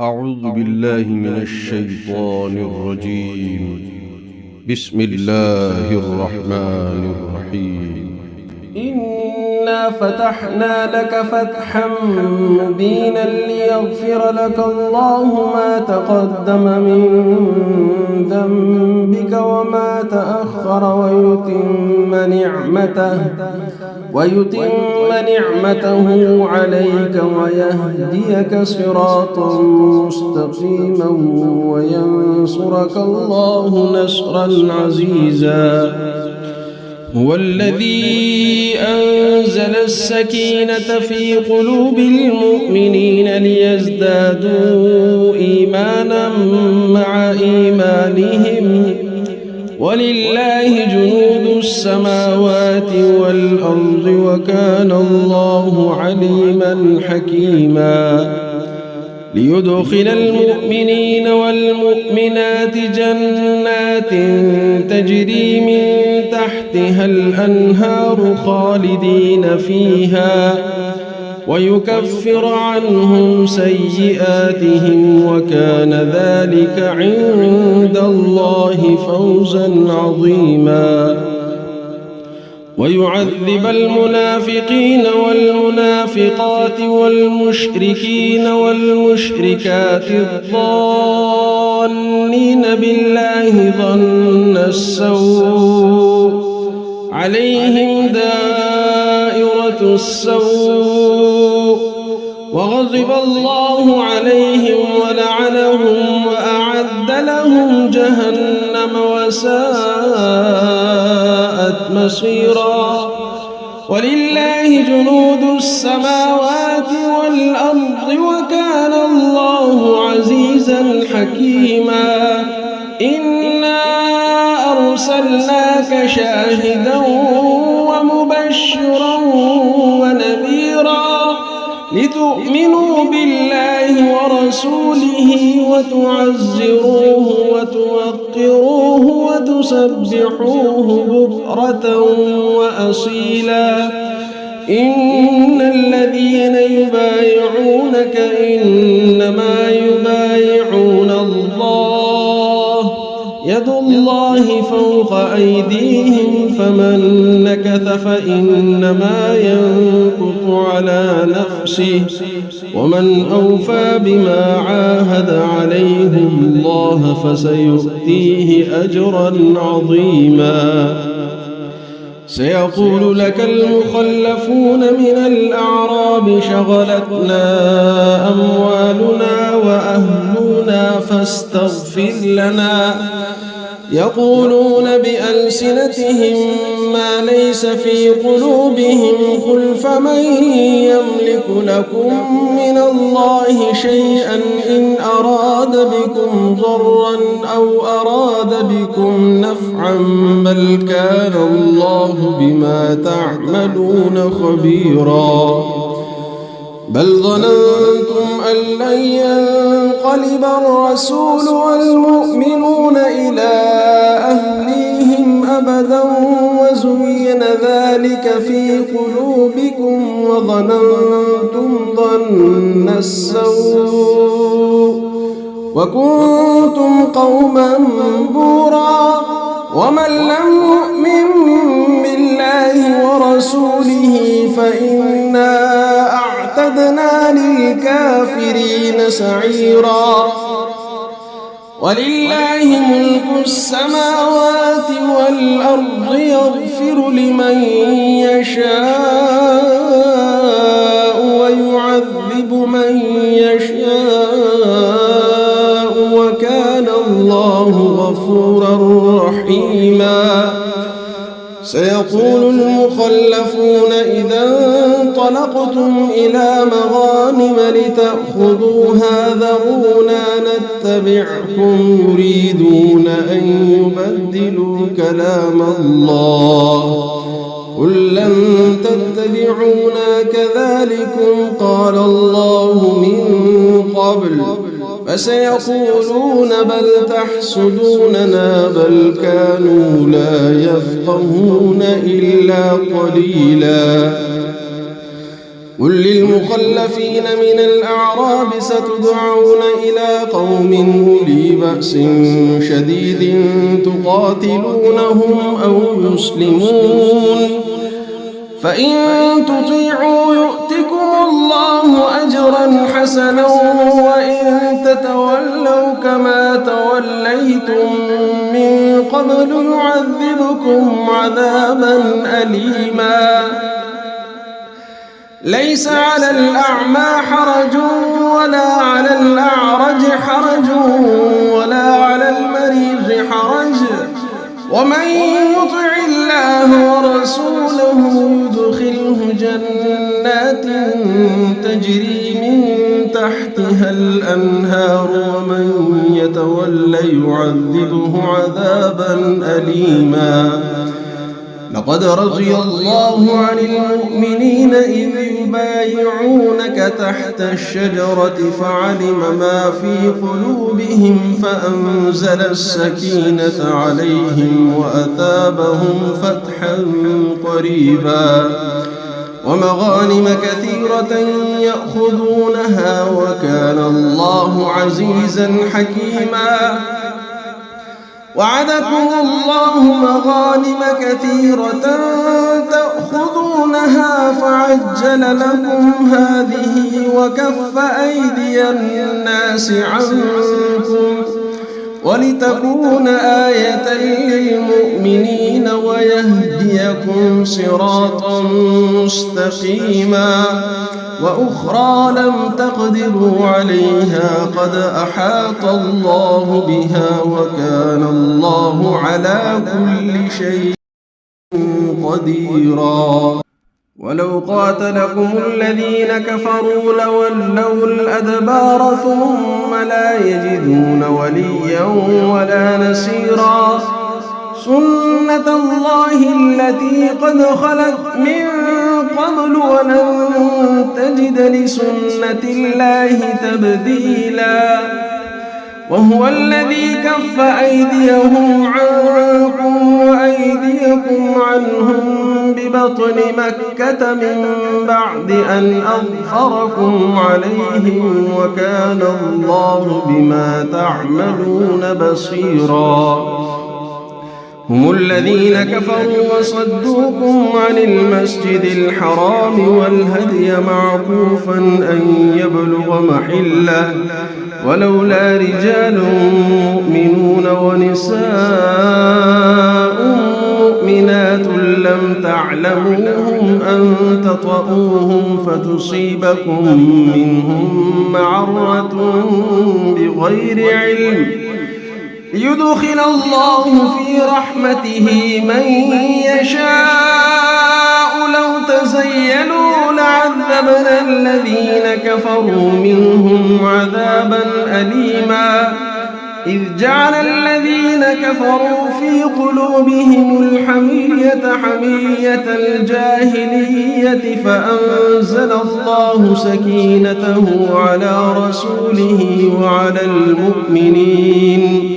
أعوذ بالله من الشيطان الرجيم. بسم الله الرحمن الرحيم. إنا فتحنا لك فتحا مبينا ليغفر لك الله ما تقدم من ذنبك وما تأخر ويتم نعمته عليك ويهديك صراطا مستقيما وينصرك الله نصرا عزيزا. هو الذي أنزل السكينة في قلوب المؤمنين ليزدادوا إيمانا مع إيمانهم ولله جنود السماوات والأرض وكان الله عليما حكيما. ليدخل المؤمنين والمؤمنات جنات تجري من تحتها الأنهار خالدين فيها ويكفر عنهم سيئاتهم وكان ذلك عند الله فوزا عظيما. ويعذب المنافقين والمنافقات والمشركين والمشركات الظانين بالله ظن السوء عليهم دائرة السوء وغضب الله عليهم ولعنهم وأعد لهم جهنم وساءت مصيرا. ولله جنود السماوات والأرض وكان الله عزيزا حكيما. إنا أرسلناك شاهدا ومبشرا ونذيرا لتؤمنوا بالله ورسوله وتعزروه وتوقروه وتسبحوه بكرة وأصيلا. إن الذين يبايعونك إنما يبايعون الله يد الله فوق أيديهم فمن نكث فإنما ينكث على نفسه ومن أوفى بما عاهد عليه الله فسيؤتيه أجرا عظيما. سيقول لك المخلفون من الأعراب شغلتنا أموالنا وأهلنا فاستغفر لنا. يقولون بألسنتهم ما ليس في قلوبهم قل فمن يملك لكم من الله شيئا إن أراد بكم ضرا أو أراد بكم نفعا بل كان الله بما تعملون خبيرا. بل ظننتم أن لن ينقلب الرسول والمؤمنون إلى أهليهم أبدا وزين ذلك في قلوبكم وظننتم ظن السوء وكنتم قوما بورا. ومن لم يؤمن بالله ورسوله فإنا أعتدنا للكافرين سعيرا. ولله ملك السماوات والأرض يغفر لمن يشاء ويعذب من يشاء وكان الله غفورا رحيما. سيقول المخلفون إذا انطلقتم إلى مغانم لتأخذوها ذرونا نتبعكم يريدون أن يبدلوا كلام الله قل لن تتبعونا كذلكم قال الله من قبل فسيقولون بل تحسدوننا بل كانوا لا يفقهون إلا قليلا. قل للمخلفين من الأعراب ستدعون إلى قوم أولي بأس شديد تقاتلونهم أو يسلمون فإن تطيعوا يؤتكم الله أجرا حسنا وإن تتولوا كما توليتم من قبل يعذبكم عذابا أليما ليس على الأعمى حرج ولا على الأعرج حرج ولا على المريض حرج ومن يطع الله ورسوله يدخله جنات تجري من تحتها الأنهار ومن يتولى يعذبه عذابا أليما لقد رضي الله عن المؤمنين إذ يبايعونك تحت الشجرة فعلم ما في قلوبهم فأنزل السكينة عليهم وأثابهم فتحا قريبا ومغانم كثيرة يأخذونها وكان الله عزيزا حكيما وعدكم الله مغانم كثيرة تأخذونها فعجل لكم هذه وكف أيدي الناس عنكم ولتكون آية للمؤمنين ويهديكم صراطا مستقيما وأخرى لم تقدروا عليها قد أحاط الله بها وكان الله على كل شيء قديرا ولو قاتلكم الذين كفروا لولوا الأدبار ثم لا يجدون وليا ولا نصيرا سنة الله التي قد خلت من قبل ولن تجد لسنة الله تبديلا وهو الذي كف أيديهم عنكم وأيديكم عنهم ببطن مكة من بعد أن أظفركم عليهم وكان الله بما تعملون بصيرا هم الذين كفروا وصدوكم عن المسجد الحرام والهدي معكوفا أن يبلغ محله ولولا رجال مؤمنون ونساء مؤمنات لم تعلموهم أن تطؤوهم فتصيبكم منهم معرة بغير علم ليدخل الله في رحمته من يشاء لو تزيلوا لعذبنا الذين كفروا منهم عذابا أليما إذ جعل الذين كفروا في قلوبهم الحمية حمية الجاهلية فأنزل الله سكينته على رسوله وعلى المؤمنين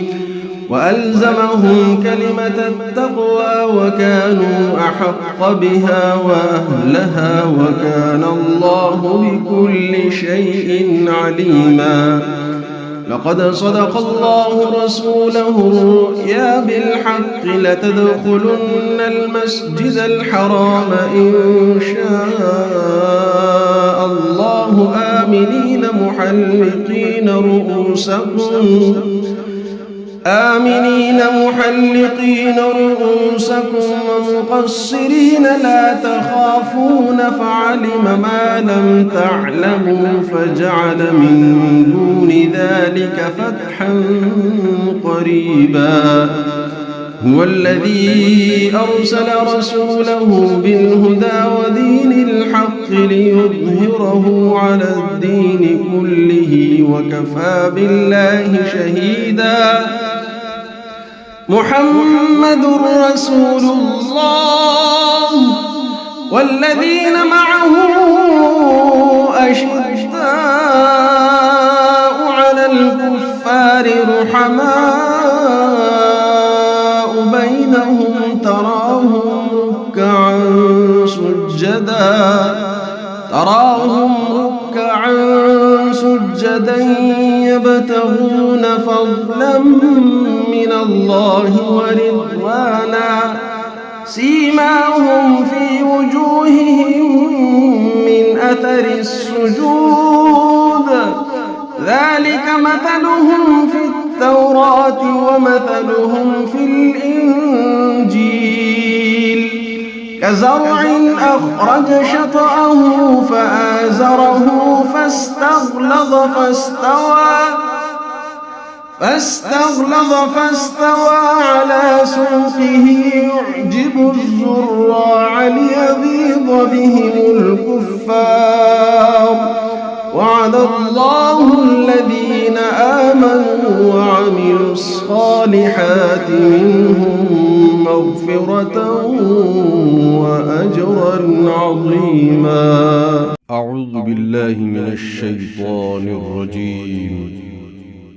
وألزمهم كلمة التقوى وكانوا أحق بها وأهلها وكان الله بكل شيء عليما لقد صدق الله رسوله الرؤيا بالحق لتدخلن المسجد الحرام إن شاء الله آمنين محلقين رؤوسكم ومقصرين لا تخافون فعلم ما لم تعلموا فجعل من دون ذلك فتحا قريبا هو الذي أرسل رسوله بالهدى ودين الحق ليظهره على الدين كله وكفى بالله شهيدا محمد رسول الله والذين معه أشداء على الكفار رحماء بينهم تراهم ركعا تراهم ركعا سجدا يبتغون فضلا من الله ورضوانا سيماهم في وجوههم من أثر السجود ذلك مثلهم في التوراة ومثلهم في الإنجيل كزرع أخرج شطأه فآزره فاستغلظ فاستوى على سوقه يعجب الزراع ليغيظ بهم الكفار وعد الله الذين آمنوا وعملوا الصالحات منهم مغفرة وأجرا عظيما. أعوذ بالله من الشيطان الرجيم.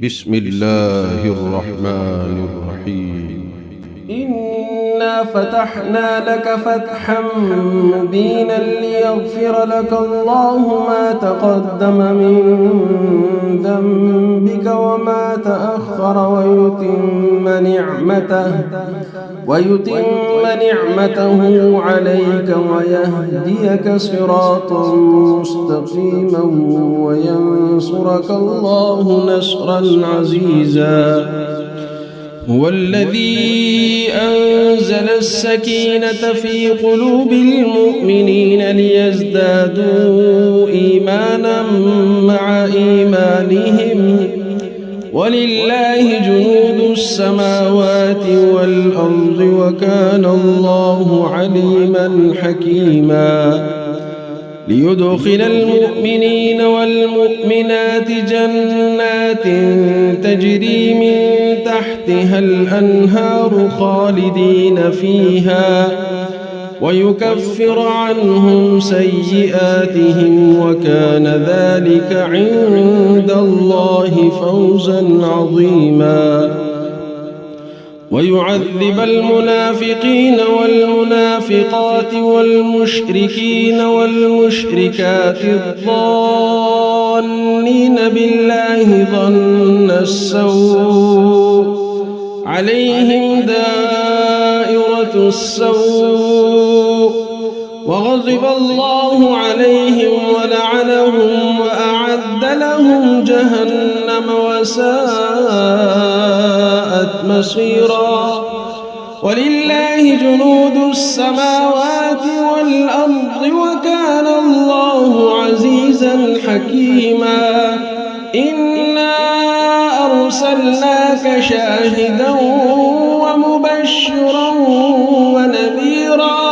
بسم الله الرحمن الرحيم. إنا فتحنا لك فتحا مبينا ليغفر لك الله ما تقدم من ذنبك وما تأخر ويتم نعمته عليك ويهديك صراطا مستقيما وينصرك الله نصرا عزيزا. هو الذي أنزل السكينة في قلوب المؤمنين ليزدادوا إيمانا مع إيمانهم ولله جنود السماوات والأرض وكان الله عليما حكيما. ليدخل المؤمنين والمؤمنات جنات تجري من تحتها الأنهار خالدين فيها ويكفر عنهم سيئاتهم وكان ذلك عند الله فوزا عظيما. ويعذب المنافقين والمنافقات والمشركين والمشركات الظانين بالله ظن السوء عليهم دائرة السوء وغضب الله عليهم ولعنهم وأعد لهم جهنم وساءت مصيرا. ولله جنود السماوات والأرض وكان الله عزيزا حكيما. إنا أرسلناك شاهدا ومبشرا ونذيرا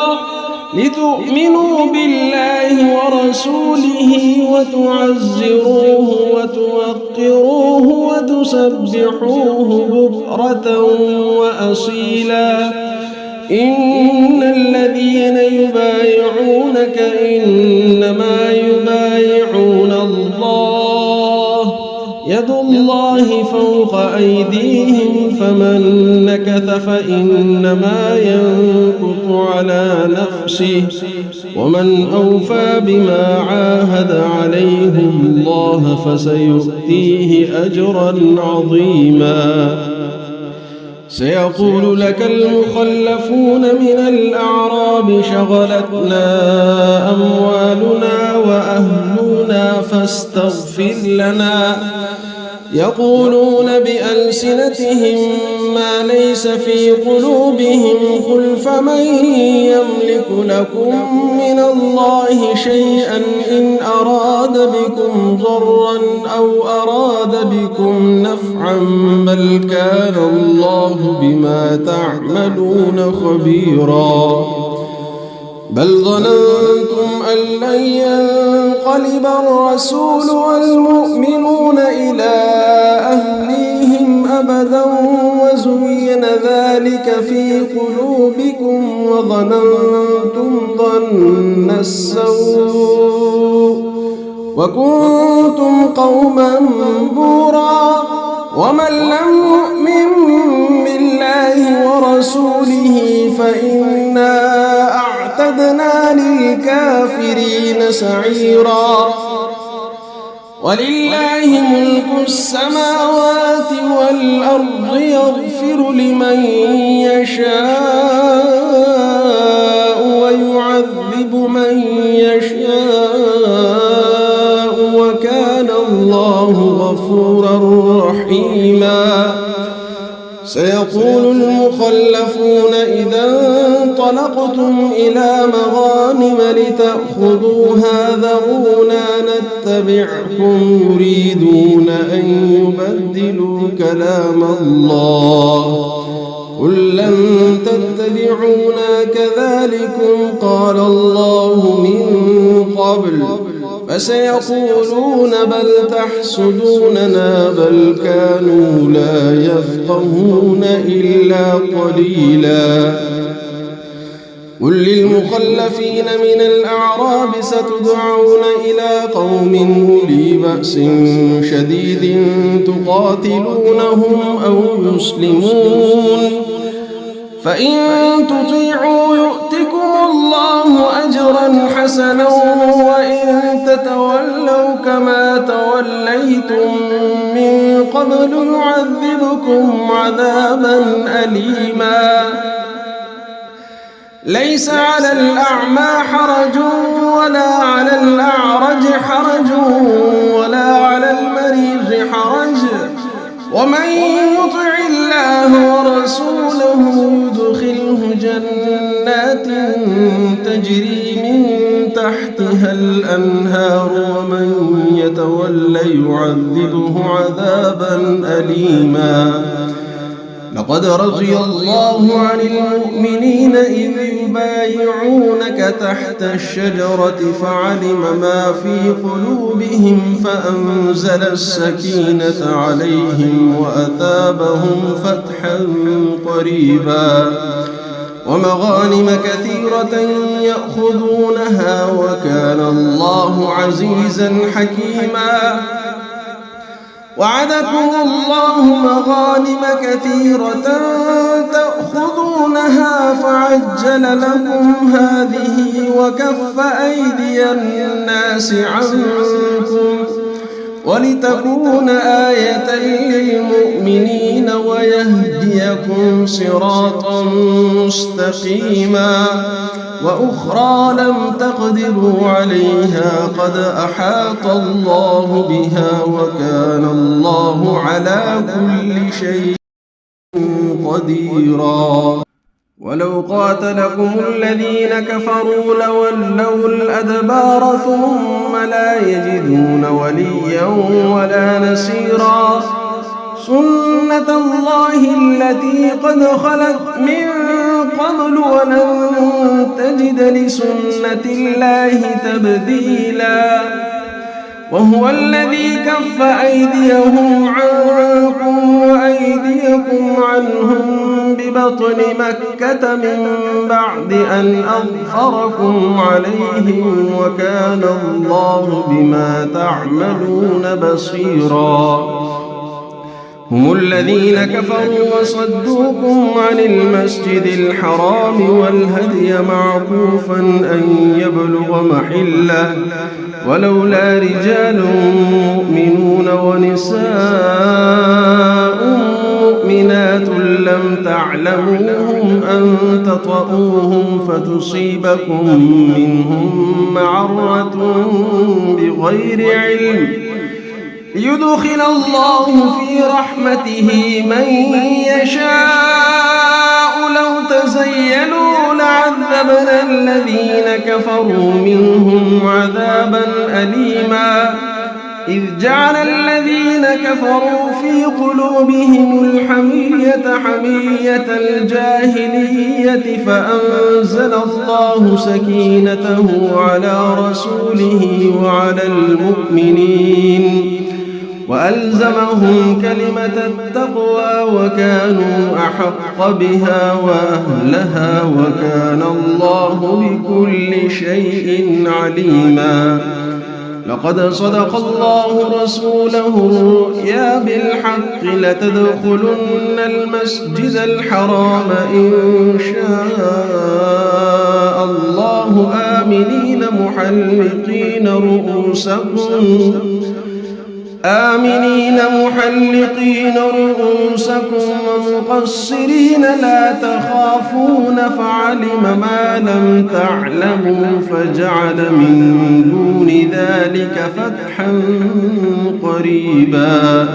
لتؤمنوا بالله ورسوله وتعزروه وتوقروه وتسبحوه بكرة وأصيلا. إن الذين يبايعونك إنما يبايعون الله يد الله فوق أيديهم فمن نكث فإنما ينكث على نفسه ومن أوفى بما عاهد عليه الله فسيؤتيه أجرا عظيما. سيقول لك المخلفون من الأعراب شغلتنا أموالنا وأهلنا فاستغفر لنا. يقولون بألسنتهم ما ليس في قلوبهم قل فمن يملك لكم من الله شيئا إن أراد بكم ضرا أو أراد بكم نفعا بل كان الله بما تعملون خبيرا. بل ظننتم أن لن ينقلب الرسول والمؤمنون إلى أهليهم أبدا وزين ذلك في قلوبكم وظننتم ظن السوء وكنتم قوما بورا. ومن لم يؤمن بالله ورسوله فإنا أعتدنا للكافرين سعيرا. ولله ملك السماوات والأرض يغفر لمن يشاء ويعذب من يشاء وكان الله غفورا رحيما. سيقول المخلفون إذا انطلقتم إلى مغانم لتأخذوها ذرونا نتبعكم يريدون أن يبدلوا كلام الله قل لن تتبعونا كذلكم قال الله من قبل فسيقولون بل تحسدوننا بل كانوا لا يفقهون إلا قليلا. قل للمخلفين من الأعراب ستدعون إلى قوم أولي بأس شديد تقاتلونهم أو يسلمون فإن تطيعوا يؤتكم الله أجرا حسنا وإن تتولوا كما توليتم من قبل يعذبكم عذابا أليما. ليس على الأعمى حرج ولا على الأعرج حرج ولا على المريض حرج ومن يطع الله ورسوله يدخله جنات تجري من تحتها الأنهار ومن يتولى يعذبه عذابا أليما. لقد رضي الله عن المؤمنين إذ يبايعونك تحت الشجرة فعلم ما في قلوبهم فأنزل السكينة عليهم وأثابهم فتحا قريبا ومغانم كثيرة يأخذونها وكان الله عزيزا حكيما. وعدكم الله مغانم كثيرة تأخذونها فعجل لكم هذه وكف أيدي الناس عنكم ولتكون آية للمؤمنين ويهديكم صراطا مستقيما. وأخرى لم تقدروا عليها قد أحاط الله بها وكان الله على كل شيء قديرا. ولو قاتلكم الذين كفروا لولوا الأدبار ثم لا يجدون وليا ولا نصيرا. سنة الله التي قد خلت من قبل ولن تجد لسنة الله تبديلا. وهو الذي كف أيديهم عنكم وأيديكم عنهم ببطن مكة من بعد أن أظفركم عليهم وكان الله بما تعملون بصيرا. هم الذين كفروا وصدوكم عن المسجد الحرام والهدي معكوفا أن يبلغ محله ولولا رجال مؤمنون ونساء مؤمنات لم تعلموهم أن تطؤوهم فتصيبكم منهم معرة بغير علم ليدخل الله في رحمته من يشاء. لو تزيلوا لعذبنا الذين كفروا منهم عذابا أليما. إذ جعل الذين كفروا في قلوبهم الحمية حمية الجاهلية فأنزل الله سكينته على رسوله وعلى المؤمنين وألزمهم كلمة التقوى وكانوا أحق بها وأهلها وكان الله بكل شيء عليما. لقد صدق الله رسوله الرؤيا بالحق لتدخلن المسجد الحرام إن شاء الله آمنين محلقين رؤوسكم ومقصرين لا تخافون فعلم ما لم تعلموا فجعل من دون ذلك فتحا قريبا.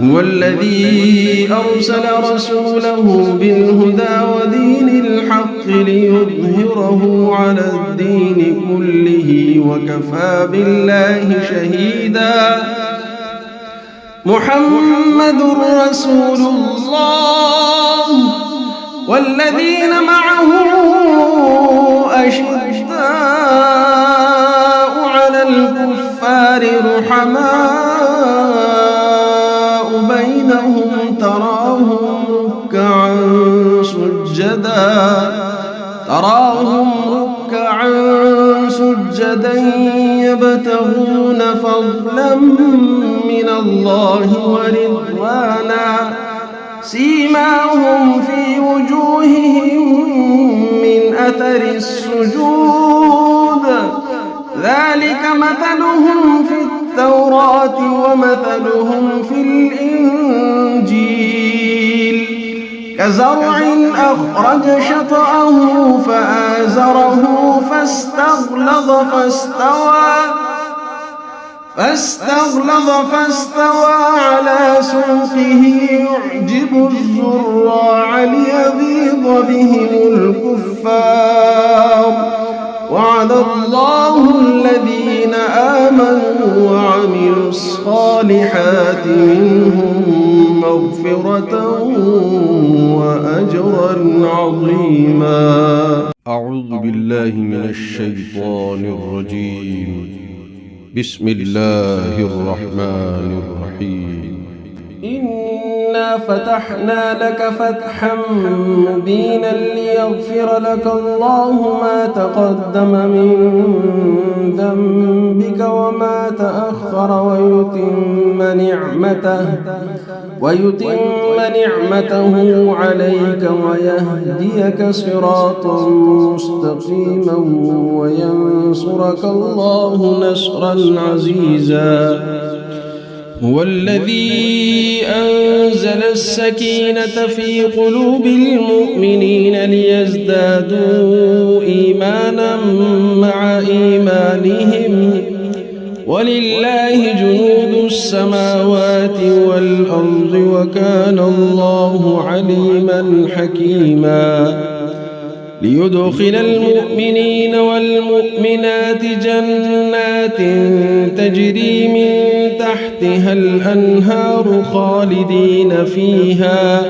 هو الذي أرسل رسوله بالهدى ودين الحق ليظهره على الدين كله وكفى بالله شهيدا. محمد رسول الله والذين معه أشداء على الكفار رحماء بينهم تراهم ركعا سجدا يبتغون فضلا من الله ورضوانا سيماهم في وجوههم من أثر السجود ذلك مثلهم في التوراة ومثلهم في الإنجيل كزرع أخرج شطأه فآزره فاستغلظ على سوقه يعجب الزراع ليغيظ بهم الكفار. وعد الله الذين آمنوا وعملوا الصالحات منهم مغفرة وأجرا عظيما. أعوذ بالله من الشيطان الرجيم. بسم الله الرحمن الرحيم. إنا فتحنا لك فتحا مبينا ليغفر لك الله ما تقدم من ذنبك وما تأخر ويتم نعمته عليك ويهديك صراطا مستقيما وينصرك الله نصرا عزيزا. هو الذي أنزل السكينة في قلوب المؤمنين ليزدادوا إيمانا مع إيمانهم ولله جنود السماوات والأرض وكان الله عليما حكيما. ليدخل المؤمنين والمؤمنات جنات تجري من تحتها الأنهار خالدين فيها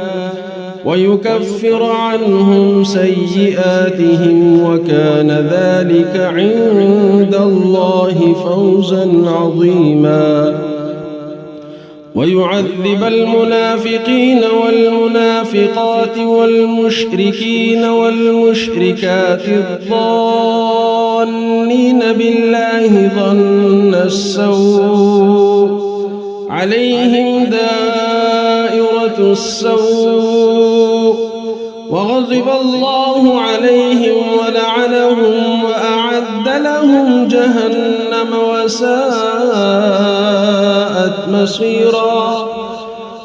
ويكفر عنهم سيئاتهم وكان ذلك عند الله فوزا عظيما. ويعذب المنافقين والمنافقات والمشركين والمشركات الظانين بالله ظن السوء عليهم دائرة السوء وغضب الله عليهم ولعنهم وأعد لهم جهنم وساءت مصيرا.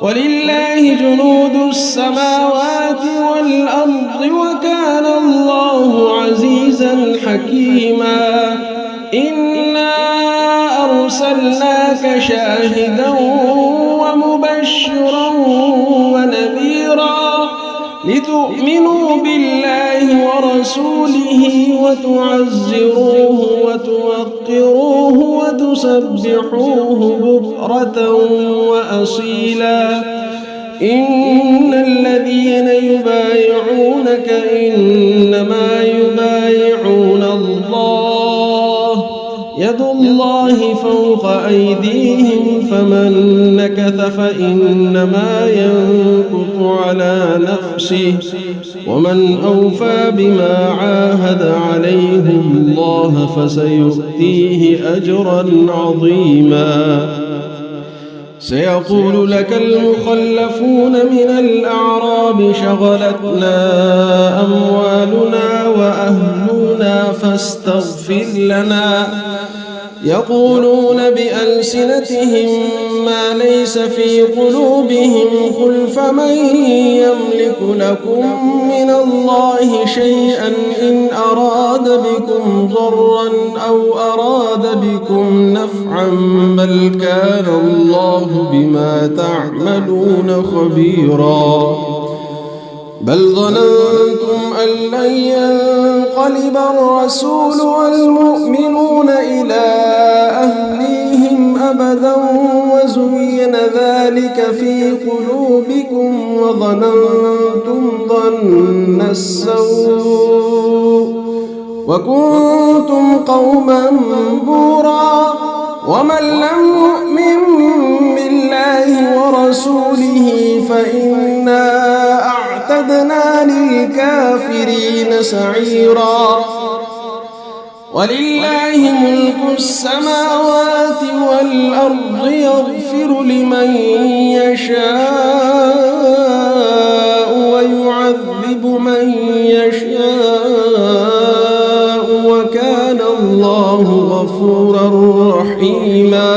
ولله جنود السماوات والأرض وكان الله عزيزا حكيما. إنا أرسلناك شاهدا ومبشرا ونذيرا لتؤمنوا بالله ورسوله وتعزروه وتوقروه وتسبحوه بكرة وأصيلا. إن الذين يبايعونك إنما يبايعون الله يد الله فوق أيديهم فمن نكث فإنما ينكث على نفسه ومن أوفى بما عاهد عليه الله فسيؤتيه أجرا عظيما. سيقول لك المخلفون من الأعراب شغلتنا أموالنا وأهلنا فاستغفر لنا. يقولون بألسنتهم ما ليس في قلوبهم قل فمن يملك لكم من الله شيئا إن أراد بكم ضرا أو أراد بكم نفعا بل كان الله بما تعملون خبيرا. بل ظننتم أن لن ينقلب الرسول والمؤمنون إلى أهليهم أبدا وزين ذلك في قلوبكم وظننتم ظن السوء وكنتم قوما بورا. ومن لم يؤمن بالله ورسوله فإنا أعتدنا للكافرين سعيرا. ولله ملك السماوات والأرض يغفر لمن يشاء ويعذب من يشاء وكان الله غفورا رحيما.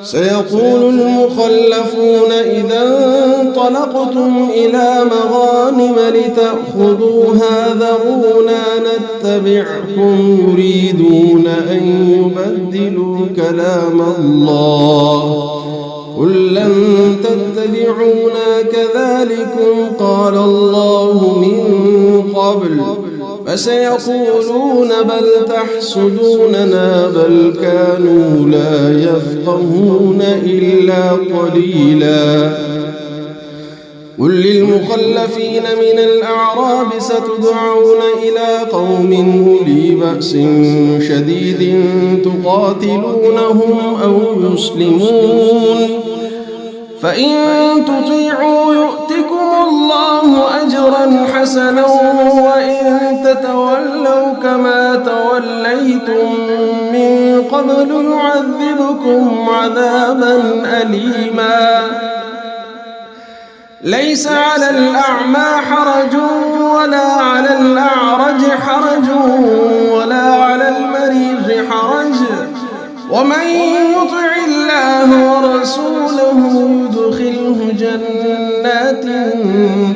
سيقول المخلفون إذا انطلقتم إلى مغانم لتأخذوها ذرونا نتبعكم يريدون أن يبدلوا كلام الله قل لن تتبعونا كذلكم قال الله من قبل فسيقولون بل تحسدوننا بل كانوا لا يفقهون إلا قليلا. قل للمخلفين من الأعراب ستدعون إلى قوم أولي بأس شديد تقاتلونهم أو يسلمون فإن تطيعوا يؤتكم الله أجرا حسنا وإن تتولوا كما توليتم من قبل يعذبكم عذابا أليما. ليس على الأعمى حرج ولا على الأعرج حرج ولا على المريض حرج ومن يطع الله ورسوله يدخله جنات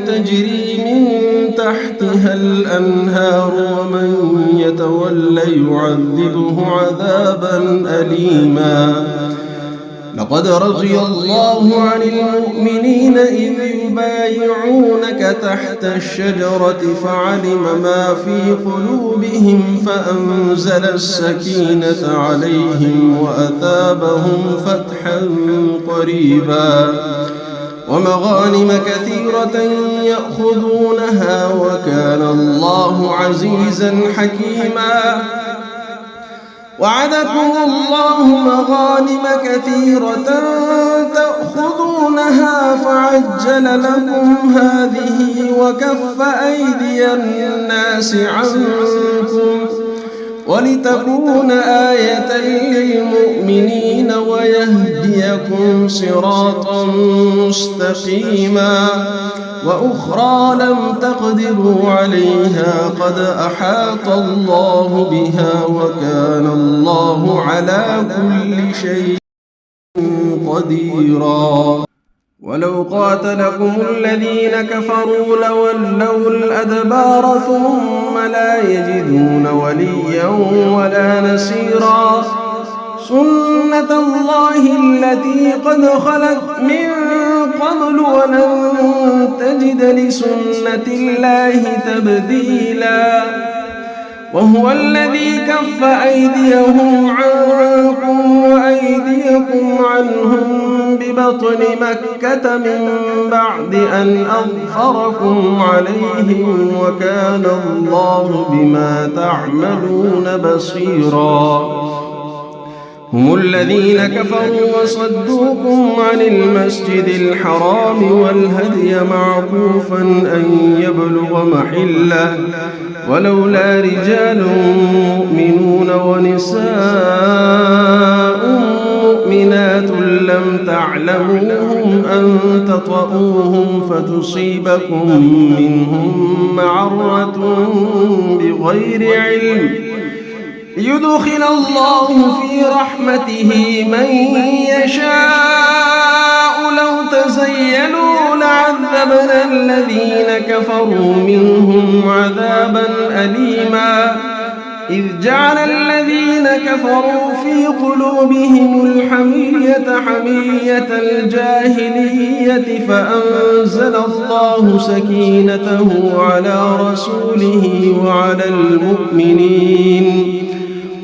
تجري من تحتها الأنهار ومن يتولى يعذبه عذابا أليما. لقد رضي الله عن المؤمنين إذ يبايعونك تحت الشجرة فعلم ما في قلوبهم فأنزل السكينة عليهم وأثابهم فتحا قريبا ومغانم كثيرة يأخذونها وكان الله عزيزا حكيما. وعدكم الله مغانم كثيرة تأخذونها فعجل لكم هذه وكف أيدي الناس عنكم ولتكون آية للمؤمنين ويهديكم صراطا مستقيما. وأخرى لم تقدروا عليها قد أحاط الله بها وكان الله على كل شيء قديرا. ولو قاتلكم الذين كفروا لولوا الأدبار ثم لا يجدون وليا ولا نصيرا. سنة الله التي قد خلت من قبل ولن تجد لسنة الله تبديلا. وهو الذي كف أيديهم عنكم وأيديكم عنهم ببطن مكة من بعد أن أظفركم عليهم وكان الله بما تعملون بصيرا. هم الذين كفروا وصدوكم عن المسجد الحرام والهدي معكوفا أن يبلغ محله ولولا رجال مؤمنون ونساء مؤمنات لم تعلموهم أن تطؤوهم فتصيبكم منهم معرة بغير علم ليدخل الله في رحمته من يشاء. لو تزيلوا لعذبنا الذين كفروا منهم عذابا أليما إذ جعل الذين كفروا في قلوبهم الحمية حمية الجاهلية فأنزل الله سكينته على رسوله وعلى المؤمنين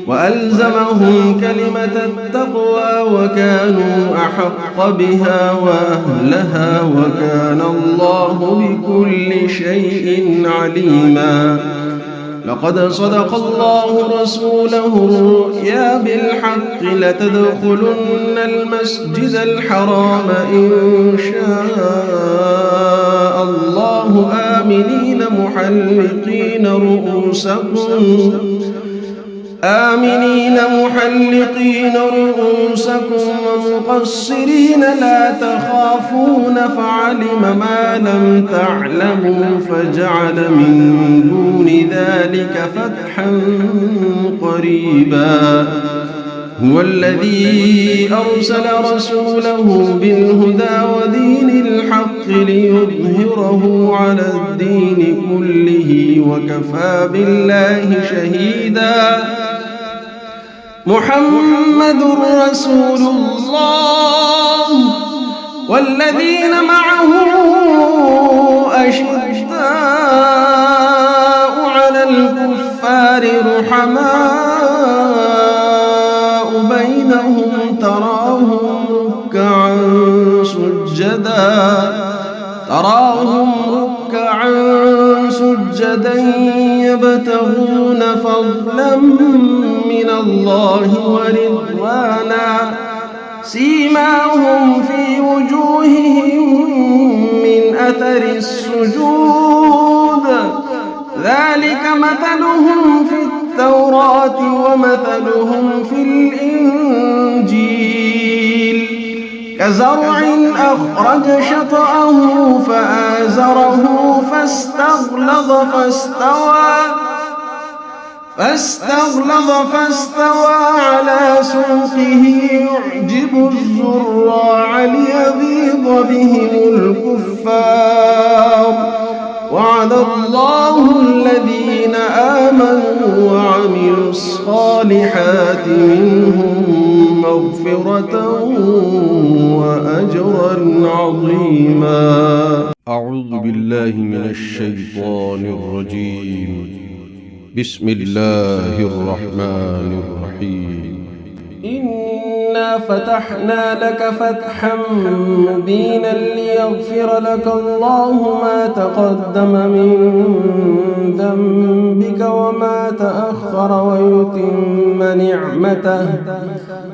وألزمهم كلمة التقوى وكانوا أحق بها وأهلها وكان الله بكل شيء عليما. لقد صدق الله رسوله الرؤيا بالحق لتدخلن المسجد الحرام إن شاء الله آمنين محلقين رؤوسكم ومقصرين لا تخافون فعلم ما لم تعلموا فجعل من دون ذلك فتحا قريبا. هو الذي أرسل رسوله بالهدى ودين الحق ليظهره على الدين كله وكفى بالله شهيدا. محمد رسول الله والذين معه أشداء على الكفار رحماء بينهم تراهم ركعا سجدا يبتغون فضلا من الله ورضوانا سيماهم في وجوههم من أثر السجود ذلك مثلهم في التوراة ومثلهم في الإنجيل كزرع أخرج شطأه فآزره فاستغلظ على سوقه يعجب الزراع ليغيظ بهم الكفار. وعد الله الذين آمنوا وعملوا الصالحات منهم مغفرة وأجرا عظيما. أعوذ بالله من الشيطان الرجيم. بسم الله الرحمن الرحيم. إنا فتحنا لك فتحا مبينا ليغفر لك الله ما تقدم من ذنبك وما تأخر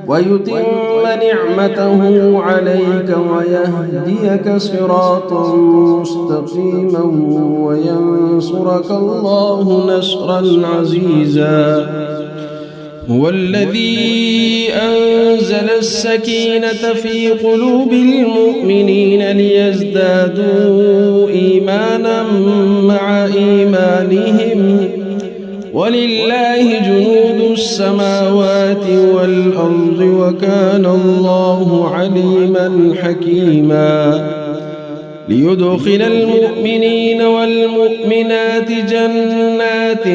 ويتم نعمته عليك ويهديك صراطا مستقيما وينصرك الله نصرا عزيزا. هو الذي أنزل السكينة في قلوب المؤمنين ليزدادوا إيمانا مع إيمانهم ولله جنود السماوات والأرض وكان الله عليما حكيما. ليدخل المؤمنين والمؤمنات جنات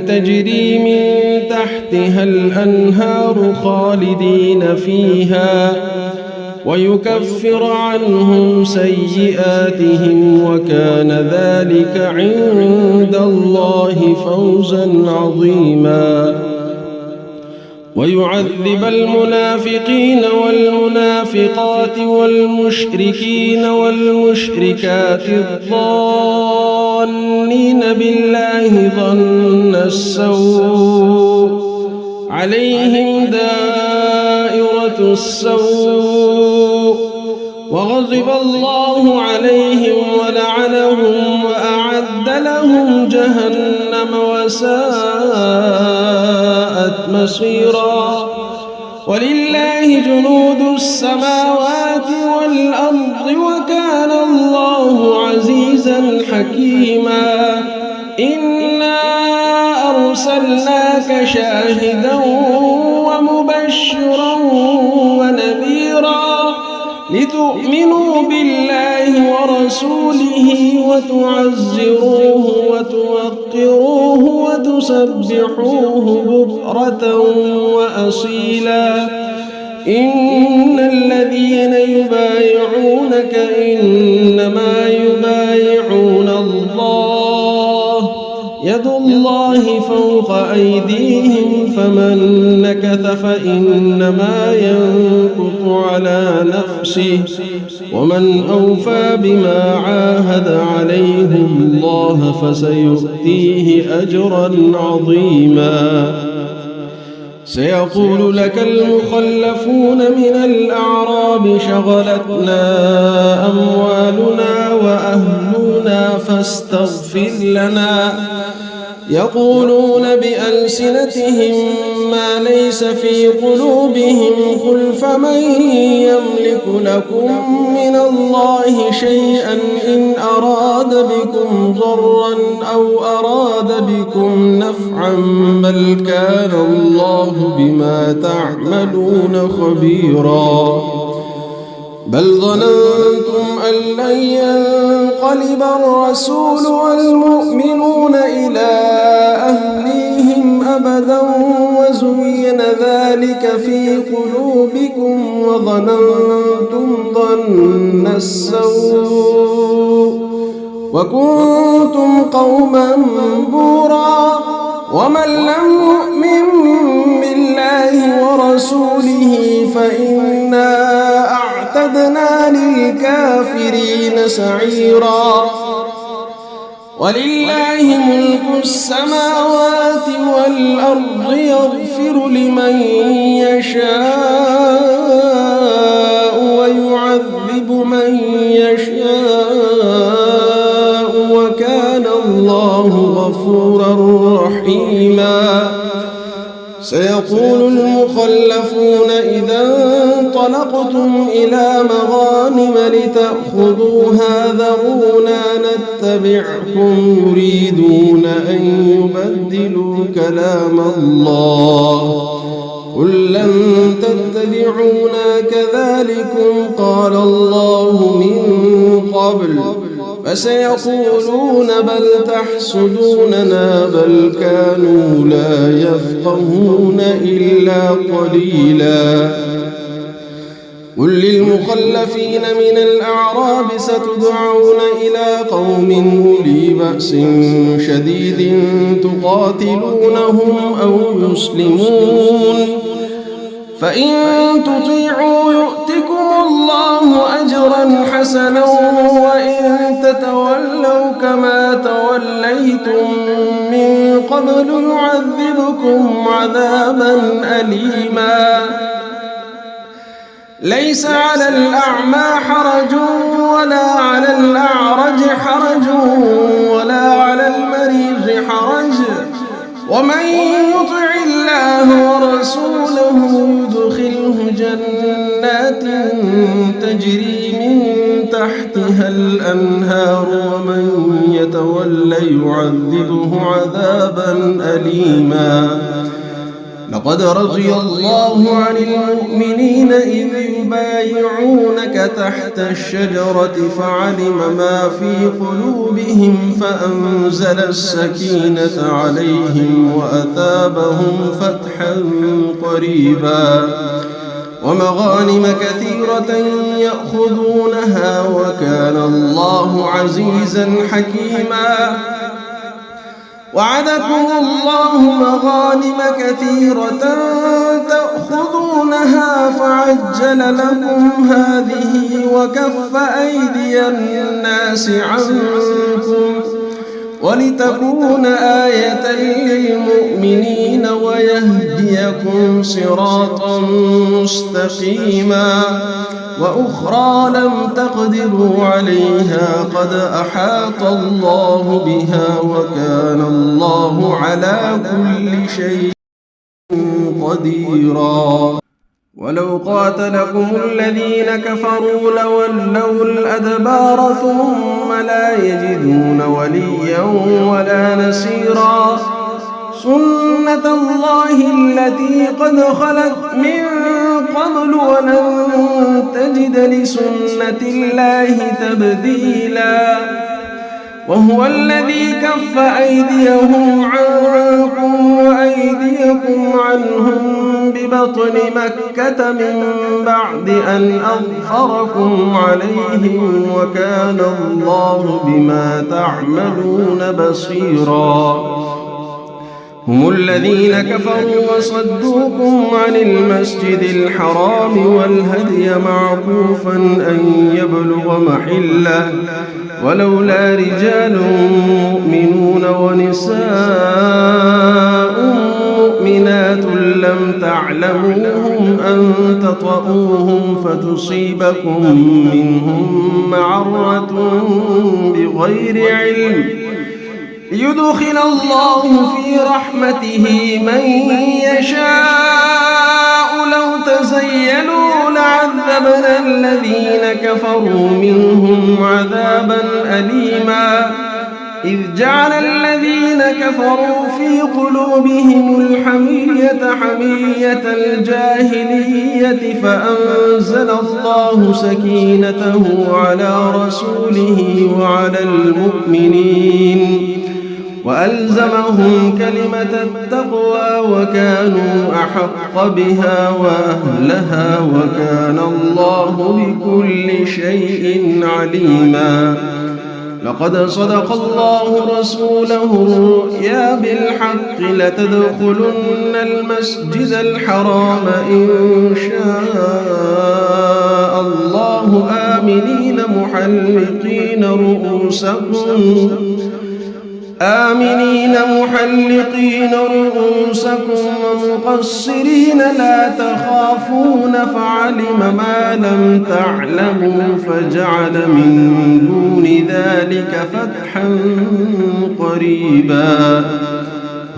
تجري من تحتها الأنهار خالدين فيها ويكفر عنهم سيئاتهم وكان ذلك عند الله فوزا عظيما ويعذب المنافقين والمنافقات والمشركين والمشركات الظانين بالله ظن السوء عليهم دائرة السوء وغضب الله عليهم ولعنهم وأعد لهم جهنم وساءت مصيرا ولله جنود السماوات والأرض وكان الله عزيزا حكيما إنا أرسلناك شاهدا ومبشرا ونذيرا لتؤمنوا بالله ورسوله وتعزروه وتوقروه وتسبحوه بكرة وأصيلا إن الذين يبايعونك إنما يبايعون الله يد الله فوق أيديهم فمن نكث فإنما ينكث على نفسه ومن أوفى بما عاهد عليه الله فسيؤتيه أجرا عظيما سيقول لك المخلفون من الأعراب شغلتنا أموالنا وأهلنا فاستغفر لنا يقولون بألسنتهم ما ليس في قلوبهم قل فمن يملك لكم من الله شيئا إن أراد بكم ضرا أو أراد بكم نفعا بل كان الله بما تعملون خبيرا بل ظننتم أن لن ينقلب الرسول والمؤمنون إلى أهليهم أبدا وزين ذلك في قلوبكم وظننتم ظن السوء وكنتم قوما بورا ومن لم يؤمن بالله ورسوله فإنا أعتدنا للكافرين سعيرا ولله ملك السماوات والأرض يغفر لمن يشاء ويعذب من يشاء وكان الله غفورا رحيما سيقول المخلفون إذا انطلقتم إلى مغانم لتأخذوها ذرونا نتبعكم يريدون أن يبدلوا كلام الله قل لن تتبعونا كذلكم قال الله من قبل فسيقولون بل تحسدوننا بل كانوا لا يفقهون إلا قليلا قل للمخلفين من الأعراب ستدعون إلى قوم أولي بأس شديد تقاتلونهم أو يسلمون فإن تطيعوا يؤتكم الله أجرا حسنا وإن تتولوا كما توليتم من قبل يعذبكم عذابا أليما ليس على الأعمى حرج ولا على الأعرج حرج ولا على المريض حرج ومن يطع الله ورسوله يدخله جنات تجري من تحتها الأنهار ومن يتولى يعذبه عذابا أليما لقد رضي الله عن المؤمنين إذ يبايعونك تحت الشجرة فعلم ما في قلوبهم فأنزل السكينة عليهم وأثابهم فتحا قريبا ومغانم كثيرة يأخذونها وكان الله عزيزا حكيما. وعدكم الله مغانم كثيرة تأخذونها فعجل لكم هذه وكف أيدي الناس عنكم ولتكون آية للمؤمنين ويهديكم صراطا مستقيما. وأخرى لم تقدروا عليها قد أحاط الله بها وكان الله على كل شيء قديرا. ولو قاتلكم الذين كفروا لولوا الأدبار ثم لا يجدون وليا ولا نصيرا. سنة الله التي قد خلت من قبل ولن تجد لسنة الله تبديلا. وهو الذي كف أيديهم عنكم وأيديكم عنهم ببطن مكة من بعد أن أظفركم عليهم وكان الله بما تعملون بصيرا. هم الذين كفروا وصدوكم عن المسجد الحرام والهدي معكوفا أن يبلغ محله ولولا رجال مؤمنون ونساء مؤمنات لم تعلموهم أن تطؤوهم فتصيبكم منهم معرة بغير علم ليدخل الله في رحمته من يشاء. لو تزيلوا لعذبنا الذين كفروا منهم عذابا أليما. إذ جعل الذين كفروا في قلوبهم الحمية حمية الجاهلية فأنزل الله سكينته على رسوله وعلى المؤمنين وألزمهم كلمة التقوى وكانوا أحق بها وأهلها وكان الله بكل شيء عليما. لقد صدق الله رسوله الرؤيا بالحق لتدخلن المسجد الحرام إن شاء الله آمنين محلقين رؤوسكم ومقصرين لا تخافون فعلم ما لم تعلموا فجعل من دون ذلك فتحا قريبا.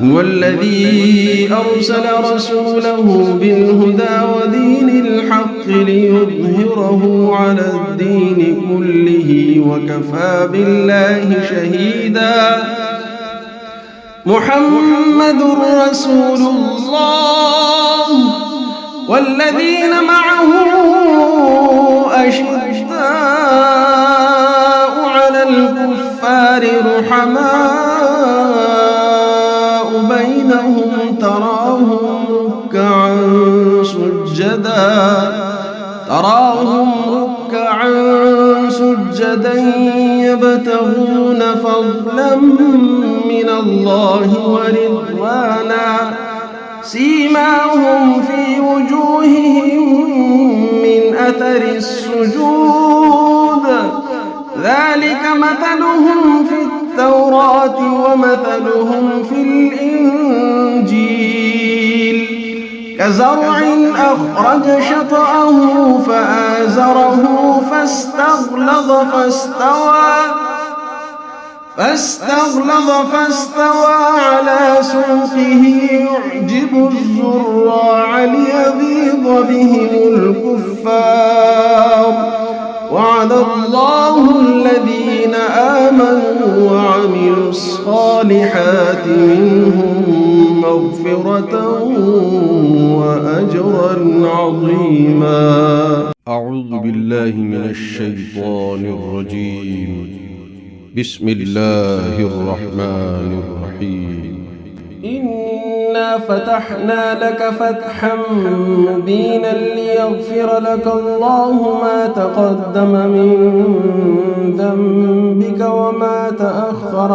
هو الذي أرسل رسوله بالهدى ودين الحق ليظهره على الدين كله وكفى بالله شهيدا. محمد رسول الله والذين معه أشداء على الكفار رحماء بينهم تراهم ركعا سجدا يبتغون فضلا من الله ورضوانا سيماهم في وجوههم من أثر السجود ذلك مثلهم في التوراة ومثلهم في الإنجيل كزرع أخرج شطأه فآزره فاستغلظ على سوقه يعجب الزراع ليغيظ بهم الكفار. وعد الله الذين آمنوا وعملوا الصالحات منهم مغفرة وأجرا عظيما. أعوذ بالله من الشيطان الرجيم. بسم الله الرحمن الرحيم. إن إنا فتحنا لك فتحا مبينا ليغفر لك الله ما تقدم من ذنبك وما تأخر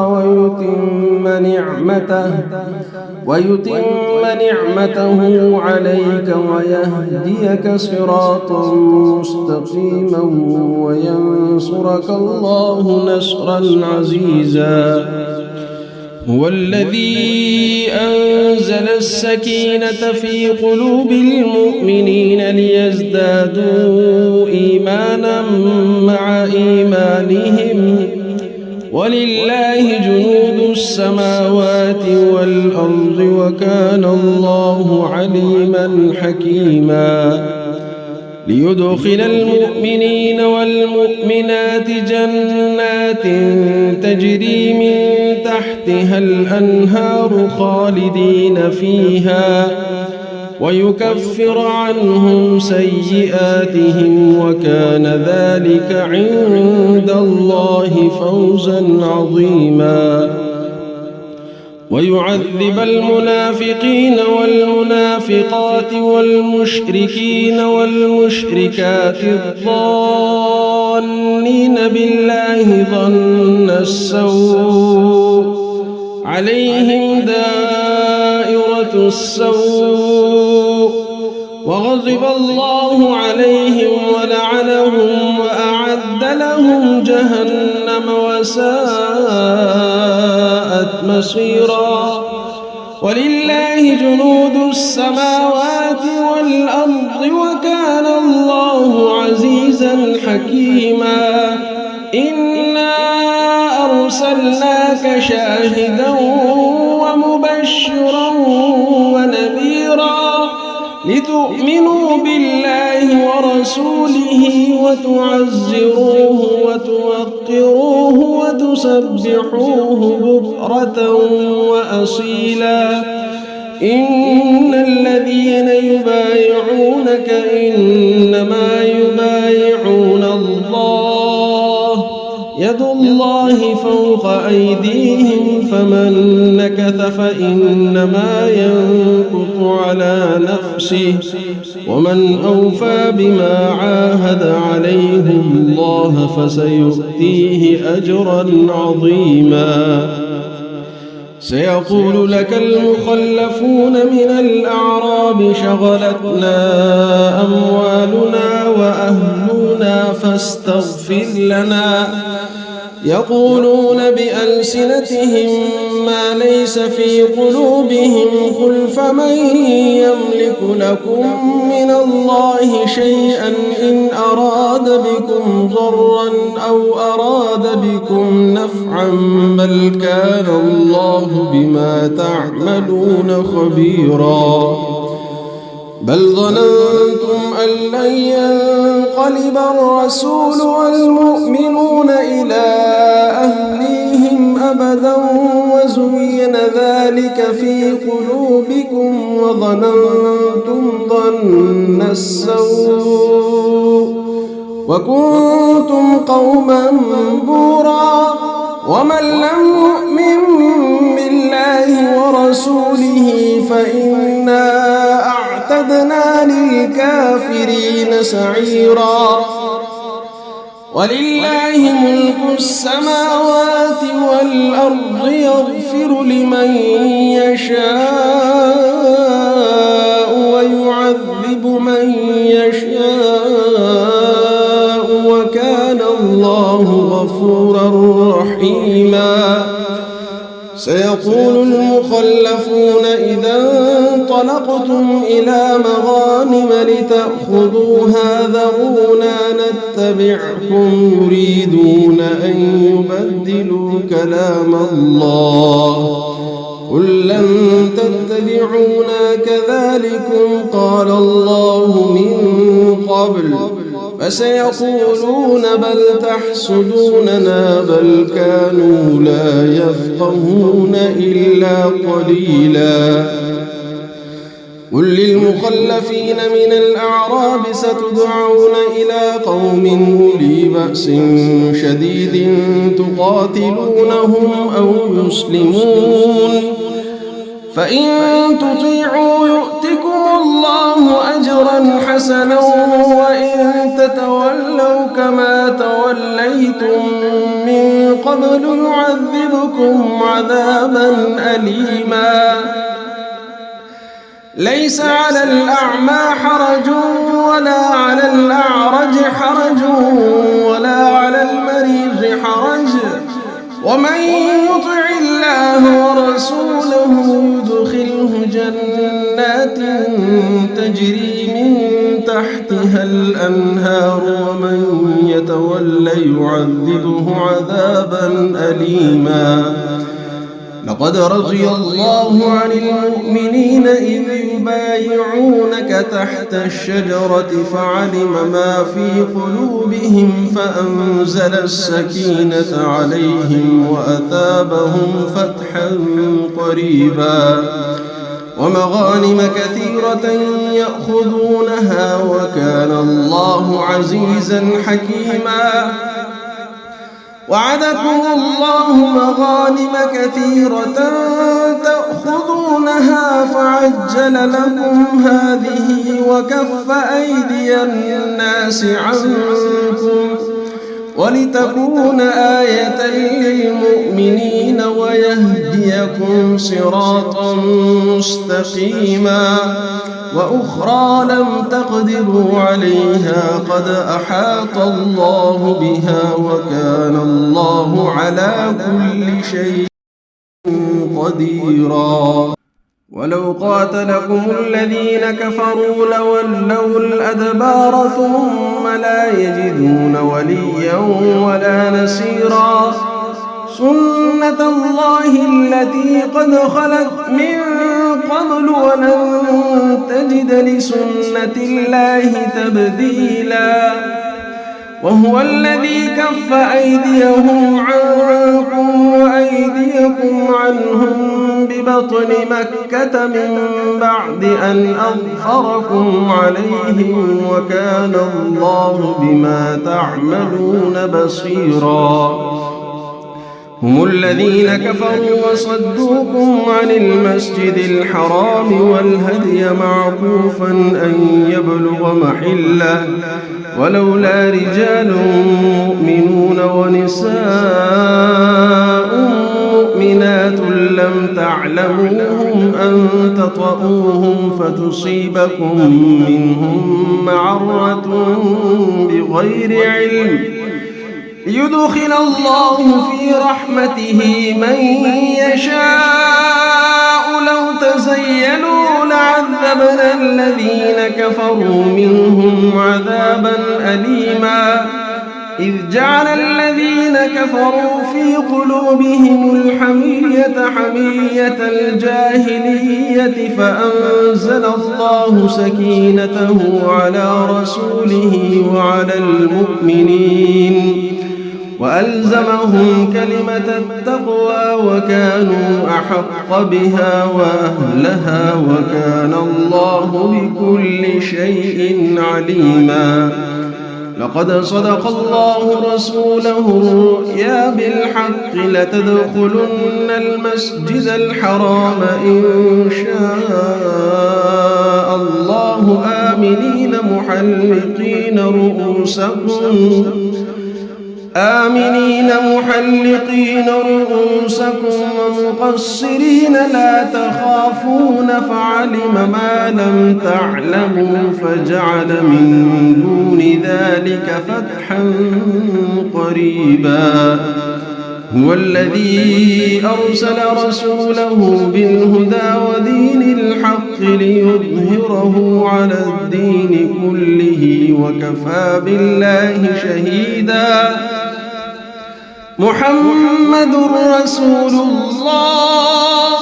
ويتم نعمته عليك ويهديك صراطا مستقيما وينصرك الله نصرا عزيزا. هو الذي أنزل السكينة في قلوب المؤمنين ليزدادوا إيمانا مع إيمانهم ولله جنود السماوات والأرض وكان الله عليما حكيما. ليدخل المؤمنين والمؤمنات جنات تجري من تحتها الأنهار خالدين فيها ويكفر عنهم سيئاتهم وكان ذلك عند الله فوزا عظيما. ويعذب المنافقين والمنافقات والمشركين والمشركات الظانين بالله ظن السوء عليهم دائرة السوء وغضب الله عليهم ولعنهم وأعد لهم جهنم وساءت مصيرا. ولله جنود السماوات والأرض وكان الله عزيزا حكيما. إنا أرسلناك شاهدا ومبشرا ونذيرا لتؤمنوا بالله ورسوله وتعزروه وتوقروه وتسبحوه بكرة وأصيلا. إن الذين يبايعونك إنما يبايعون الله يد الله فوق أيديهم فمن نكث فإنما ينكث على نفسه ومن أوفى بما عاهد عليه الله فسيؤتيه أجرا عظيما. سيقول لك المخلفون من الأعراب شغلتنا أموالنا وأهلنا فاستغفر لنا. يقولون بألسنتهم ما ليس في قلوبهم قل فمن يملك لكم من الله شيئا إن أراد بكم ضرا أو أراد بكم نفعا بل كان الله بما تعملون خبيرا. بل ظننتم أن لن ينقلب الرسول والمؤمنون إلى أهليهم أبدا وزين ذلك في قلوبكم وظننتم ظن السوء وكنتم قوما بورا. ومن لم يؤمن بالله ورسوله فإنا أعتدنا للكافرين سعيرا. ولله ملك السماوات والأرض يغفر لمن يشاء ويعذب من يشاء وكان الله غفورا رحيما. سيقول المخلفون إذا انطلقتم إلى مغانم لتأخذوها ذرونا نتبعكم يريدون أن يبدلوا كلام الله قل لن تتبعونا كذلكم قال الله من قبل فسيقولون بل تحسدوننا بل كانوا لا يفقهون إلا قليلا. قل للمخلفين من الأعراب ستدعون إلى قوم أولي بأس شديد تقاتلونهم أو يسلمون فإن تطيعوا يؤتكم الله أجرا حسنا وإن تتولوا كما توليتم من قبل يعذبكم عذابا أليما ليس على الأعمى حرج ولا على الأعرج حرج ولا على المريض حرج ومن يطع الله ورسوله يدخله جنات تجري من تحتها الأنهار ومن يتولى يعذبه عذابا أليما لقد رضي الله عن المؤمنين إذ يبايعونك تحت الشجرة فعلم ما في قلوبهم فأنزل السكينة عليهم وأثابهم فتحا قريبا ومغانم كثيرة يأخذونها وكان الله عزيزا حكيما وعدكم الله مغانم كثيرة تأخذونها فعجل لكم هذه وكف أيدي الناس عنكم ولتكون آية للمؤمنين ويهديكم صراطا مستقيما وأخرى لم تقدروا عليها قد أحاط الله بها وكان الله على كل شيء قديرا ولو قاتلكم الذين كفروا لولوا الأدبار ثم لا يجدون وليا ولا نصيرا سنة الله التي قد خلت من قبل ولن تجد لسنة الله تبديلا وهو الذي كف أيديهم عنكم وأيديكم عنهم ببطن مكة من بعد أن أظفركم عليهم وكان الله بما تعملون بصيرا هم الذين كفروا وصدوكم عن المسجد الحرام والهدي معكوفا أن يبلغ محله ولولا رجال مؤمنون ونساء مؤمنات لم تعلموهم أن تطؤوهم فتصيبكم منهم معرة بغير علم يدخل الله في رحمته من يشاء لو تزيلوا لعذبنا الذين كفروا منهم عذابا أليما إذ جعل الذين كفروا في قلوبهم الحمية حمية الجاهلية فأنزل الله سكينته على رسوله وعلى المؤمنين وألزمهم كلمة التقوى وكانوا أحق بها وأهلها وكان الله بكل شيء عليما لقد صدق الله رسوله الرؤيا بالحق لتدخلن المسجد الحرام إن شاء الله آمنين محلقين رؤوسكم ومقصرين لا تخافون فعلم ما لم تعلموا فجعل من دون ذلك فتحا قريبا هو الذي أرسل رسوله بالهدى ودين الحق ليظهره على الدين كله وكفى بالله شهيدا محمد رسول الله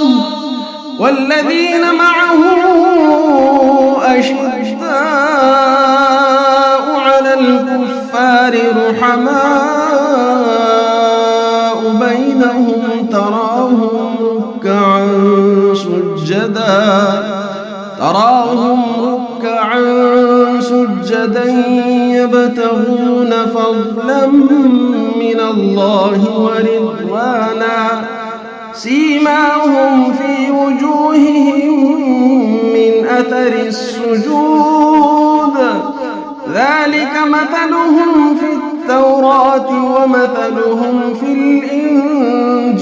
والذين معه أشداء على الكفار رحماء بينهم تراهم ركعا سجدا يبتغون فضلا من الله ورضوانا سيماهم في وجوههم من أثر السجود ذلك مثلهم في التوراة ومثلهم في الإنجيل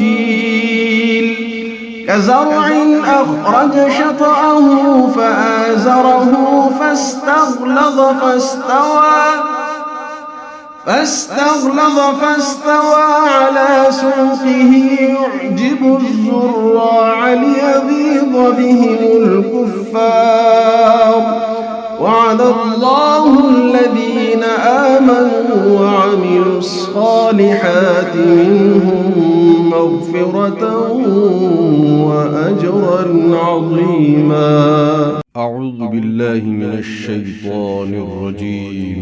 كزرع أخرج شطأه فآزره فاستغلظ على سوقه يعجب الزراع ليغيظ بهم الكفار وعد الله الذين آمنوا وعملوا الصالحات منهم مغفرة وأجرا عظيما. أعوذ بالله من الشيطان الرجيم.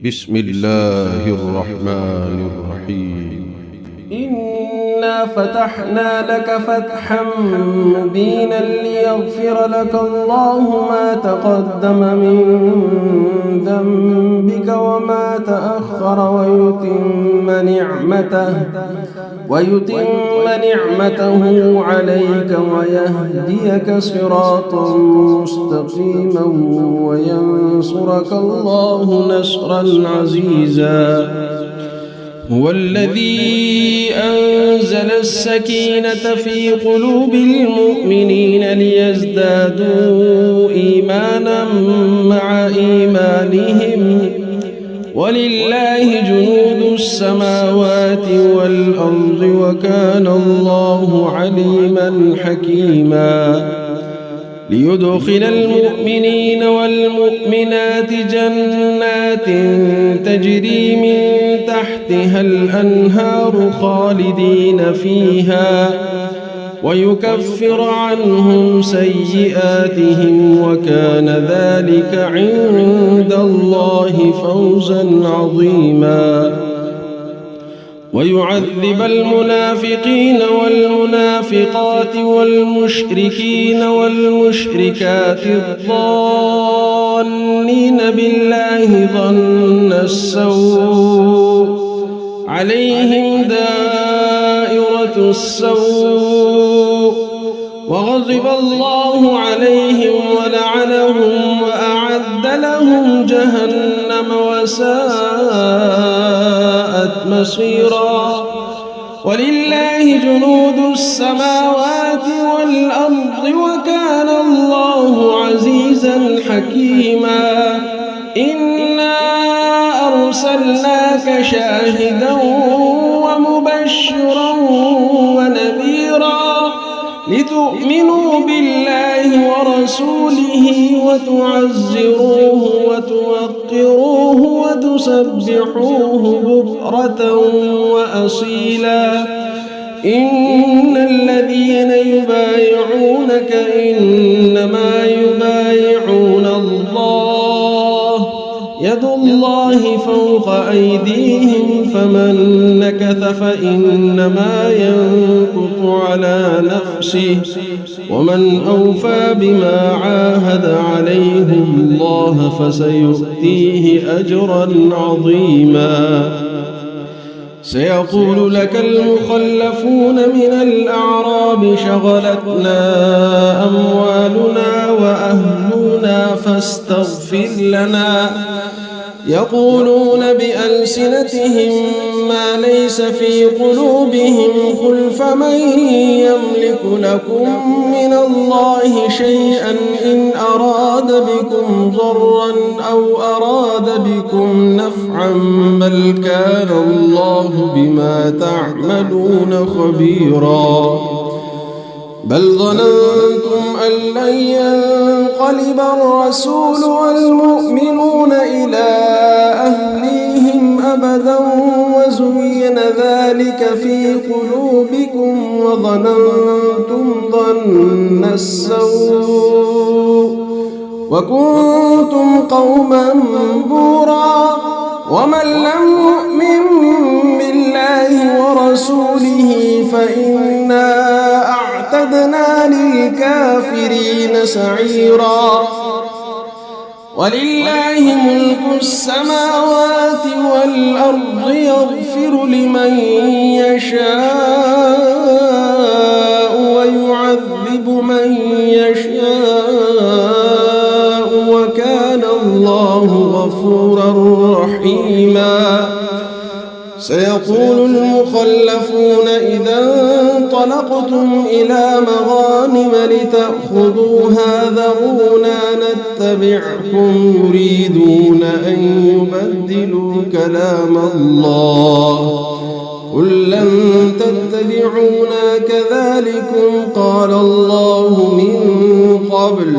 بسم الله الرحمن الرحيم. إنا فتحنا لك فتحا مبينا ليغفر لك الله ما تقدم من ذنبك وما تأخر ويتم نعمته عليك ويهديك صراطا مستقيما وينصرك الله نصرا عزيزا. هو الذي أنزل السكينة في قلوب المؤمنين ليزدادوا إيمانا مع إيمانهم ولله جنود السماوات والأرض وكان الله عليما حكيما. ليدخل المؤمنين والمؤمنات جنات تجري من تحتها الأنهار خالدين فيها ويكفر عنهم سيئاتهم وكان ذلك عند الله فوزا عظيما. ويعذب المنافقين والمنافقات والمشركين والمشركات الظانين بالله ظن السوء عليهم دائرة السوء وغضب الله عليهم ولعنهم وأعد لهم جهنم وساءت مصيرا. ولله جنود السماوات والأرض وكان الله عزيزا حكيما. إنا أرسلناك شاهدا ومبشرا ونذيرا لتؤمنوا بالله ورسوله وتعزروه وتوقروه وتسبحوه بكرة وأصيلا. إن الذين يبايعونك إنما يبايعون الله يد الله فوق أيديهم فمن نكث فإنما ينكث على نفسه ومن أوفى بما عاهد عليه الله فسيؤتيه أجرا عظيما. سيقول لك المخلفون من الأعراب شغلتنا أموالنا وأهلنا فاستغفر لنا. يقولون بألسنتهم ما ليس في قلوبهم قل فمن يملك لكم من الله شيئا إن أراد بكم ضرا أو أراد بكم نفعا بل كان الله بما تعملون خبيرا. بل ظننتم أن لن ينقلب الرسول والمؤمنون إلى أهليهم أبدا وزين ذلك في قلوبكم وظننتم ظن السوء وكنتم قوما بورا. ومن لم يؤمن بالله ورسوله فإنا أعتدنا للكافرين سعيرا. ولله ملك السماوات والأرض يغفر لمن يشاء المخلفون إذا انطلقتم إلى مغانم لتأخذوها ذرونا نتبعكم يريدون أن يبدلوا كلام الله قل لن تتبعونا كذلكم قال الله من قبل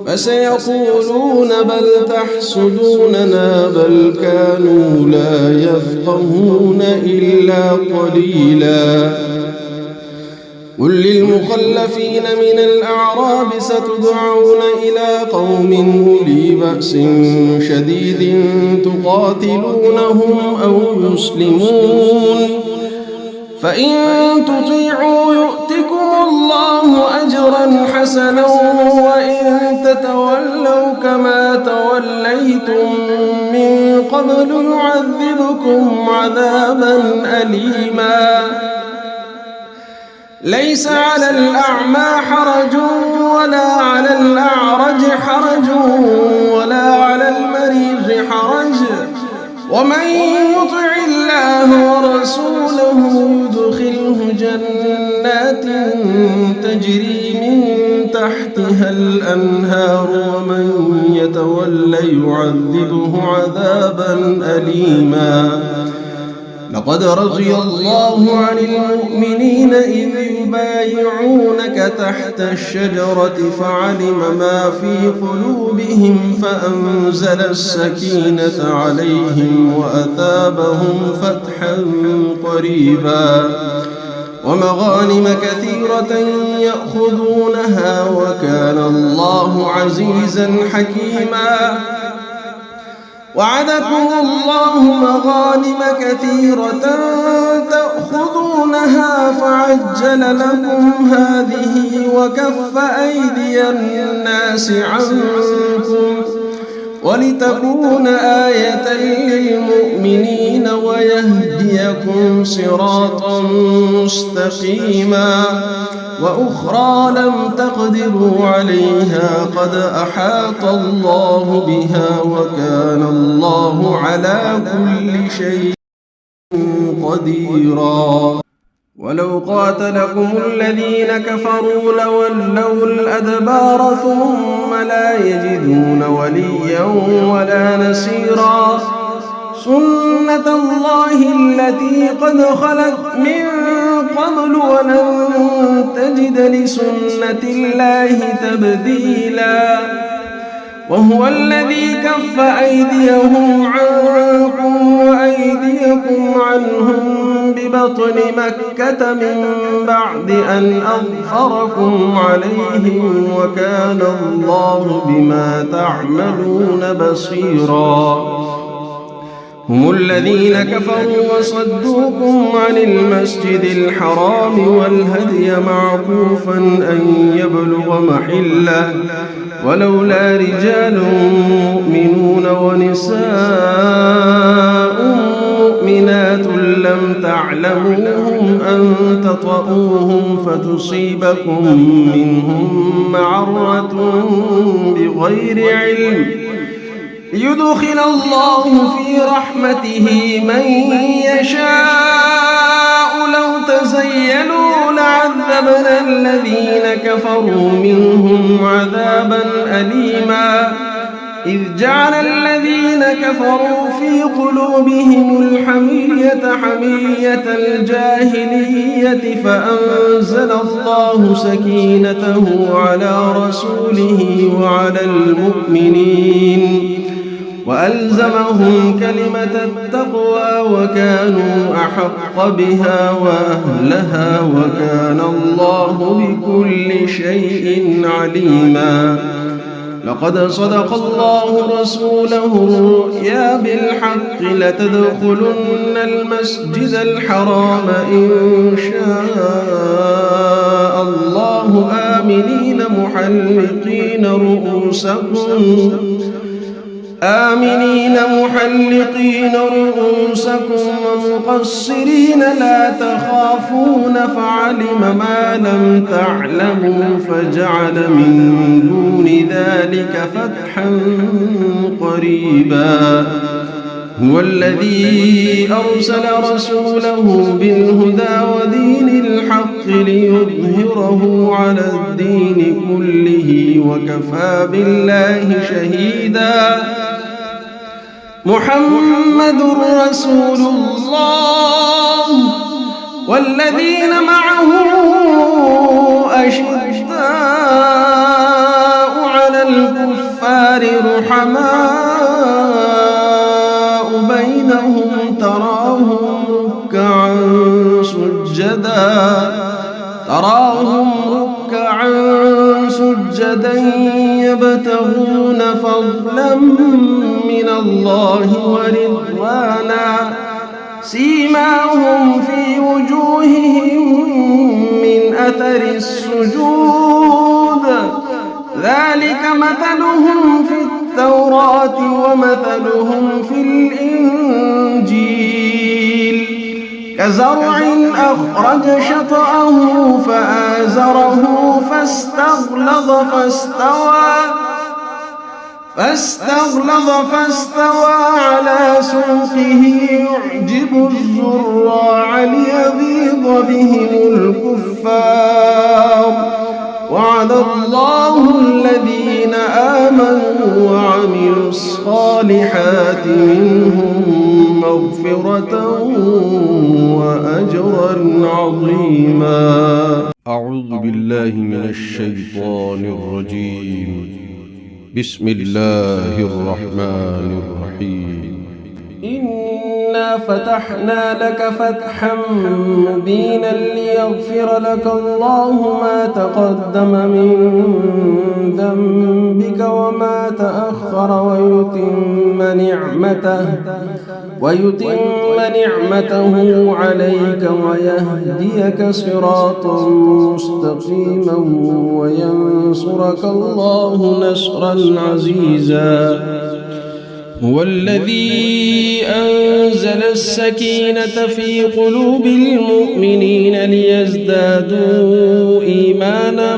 فسيقولون بل تحسدوننا بل كانوا لا يفقهون إلا قليلا قل للمخلفين من الأعراب ستدعون إلى قوم أولي بأس شديد تقاتلونهم أو يسلمون فإن تطيعوا يؤتكم الله أجرا حسنا وإن تتولوا كما توليتم من قبل يعذبكم عذابا أليما ليس على الأعمى حرج ولا على الأعرج حرج ولا على المريض حرج ومن يطع الله ورسوله يدخله جنات تجري من تحتها الأنهار ومن يتولى يعذبه عذابا أليما لقد رضي الله عن المؤمنين إذ يبايعونك تحت الشجرة فعلم ما في قلوبهم فأنزل السكينة عليهم وأثابهم فتحا قريبا ومغانم كثيرة يأخذونها وكان الله عزيزا حكيما وعدكم الله مغانم كثيرة تأخذونها فعجل لكم هذه وكف أيدي الناس عنكم ولتكون آية للمؤمنين ويهديكم صراطا مستقيما وأخرى لم تقدروا عليها قد أحاط الله بها وكان الله على كل شيء قديرا ولو قاتلكم الذين كفروا لولوا الأدبار ثم لا يجدون وليا ولا نصيرا سنة الله التي قد خلت من قبل ولن تجد لسنة الله تبديلا وهو الذي كف أيديهم عنكم وأيديكم عنهم ببطن مكة من بعد أن أظفركم عليهم وكان الله بما تعملون بصيرا هم الذين كفروا وصدوكم عن المسجد الحرام والهدي معكوفا أن يبلغ محله ولولا رجال مؤمنون ونساء مؤمنات لم تعلموهم أن تطؤوهم فتصيبكم منهم معرة بغير علم يدخل الله في رحمته من يشاء لو تزيلوا لعذبنا الذين كفروا منهم عذابا أليما إذ جعل الذين كفروا في قلوبهم الحمية حمية الجاهلية فأنزل الله سكينته على رسوله وعلى المؤمنين وألزمهم كلمة التقوى وكانوا أحق بها وأهلها وكان الله بكل شيء عليما لقد صدق الله رسوله الرؤيا بالحق لتدخلن المسجد الحرام إن شاء الله آمنين محلقين رؤوسكم ومقصرين لا تخافون فعلم ما لم تعلموا فجعل من دون ذلك فتحا قريبا هو الذي أرسل رسوله بالهدى ودين الحق ليظهره على الدين كله وكفى بالله شهيدا. محمد رسول الله والذين معه أشداء على الكفار رحماء بينهم تراهم ركعا سجدا يبتغون فضلا من الله ورضوانا سيماهم في وجوههم من أثر السجود ذلك مثلهم في التوراة ومثلهم في الإنجيل كزرع أخرج شطأه فآزره فاستغلظ على سوقه يعجب الزراع ليغيظ بهم الكفار. وعد الله الذين آمنوا وعملوا الصالحات منهم مغفرة وأجرا عظيما. أعوذ بالله من الشيطان الرجيم. بسم الله الرحمن الرحيم. إنا فتحنا لك فتحا مبينا ليغفر لك الله ما تقدم من ذنبك وما تأخر ويتم نعمته عليك ويهديك صراطا مستقيما وينصرك الله نصرا عزيزا. هو الذي أنزل السكينة في قلوب المؤمنين ليزدادوا إيمانا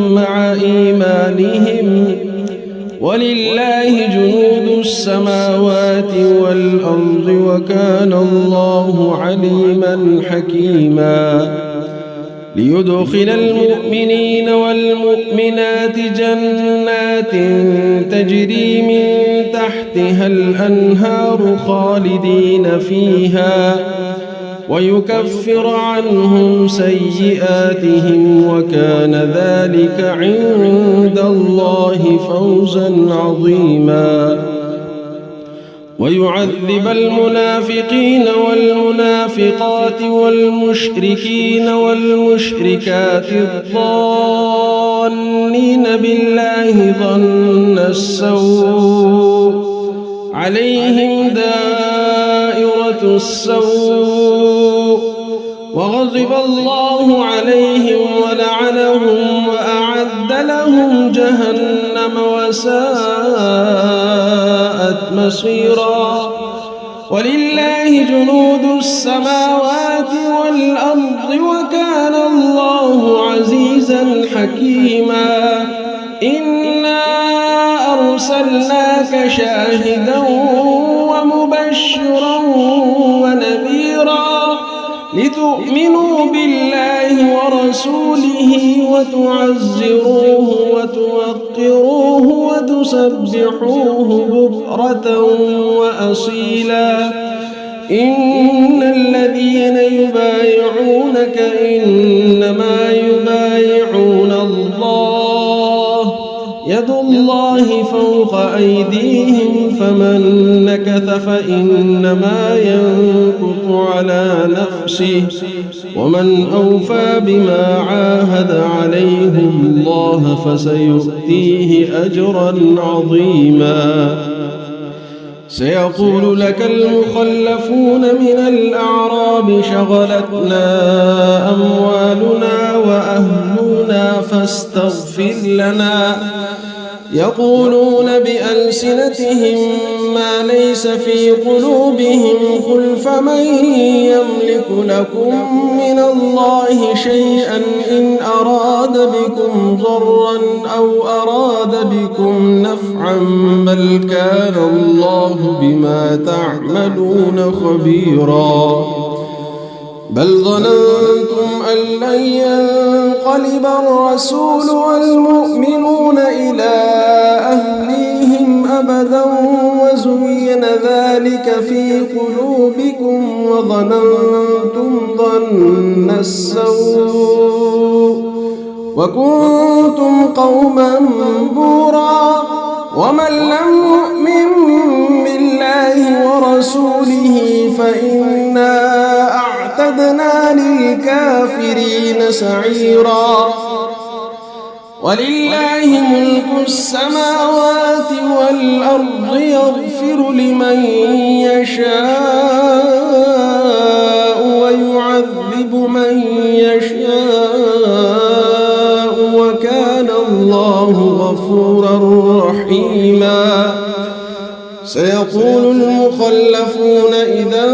مع إيمانهم ولله جنود السماوات والأرض وكان الله عليما حكيما. ليدخل المؤمنين والمؤمنات جنات تجري من تحتها الأنهار خالدين فيها ويكفر عنهم سيئاتهم وكان ذلك عند الله فوزا عظيما. ويعذب المنافقين والمنافقات والمشركين والمشركات الظانين بالله ظن السوء عليهم دائرة السوء وغضب الله عليهم ولعنهم وأعد لهم جهنم وساءت مصيرا. ولله جنود السماوات والأرض وكان الله عزيزا حكيما. إنا أرسلناك شاهدا ومبشرا ونذيرا لتؤمنوا بالله ورسوله وتعزروه وتوقروه وتسبحوه بكرة وأصيلا. إن الذين يبايعونك إنما يبايعون الله يد الله فوق أيديهم فمن نكث فإنما ينكث على نفسه ومن أوفى بما عاهد عليه الله فسيؤتيه أجرا عظيما. سيقول لك المخلفون من الأعراب شغلتنا أموالنا وأهلنا فاستغفر لنا يقولون بألسنتهم ما ليس في قلوبهم قل فمن يملك لكم من الله شيئا إن أراد بكم ضرا أو أراد بكم نفعا بل كان الله بما تعملون خبيرا بل ظننتم أن لن ينقلب الرسول والمؤمنون إلى أهليهم أبدا وزين ذلك في قلوبكم وظننتم ظن السوء وكنتم قوما بورا ومن لم يؤمن بالله ورسوله فإنا أعتدنا للكافرين سعيرا ولله ملك السماوات والأرض يغفر لمن يشاء ويعذب من يشاء وكان الله غفورا رحيما سيقول المخلفون إذا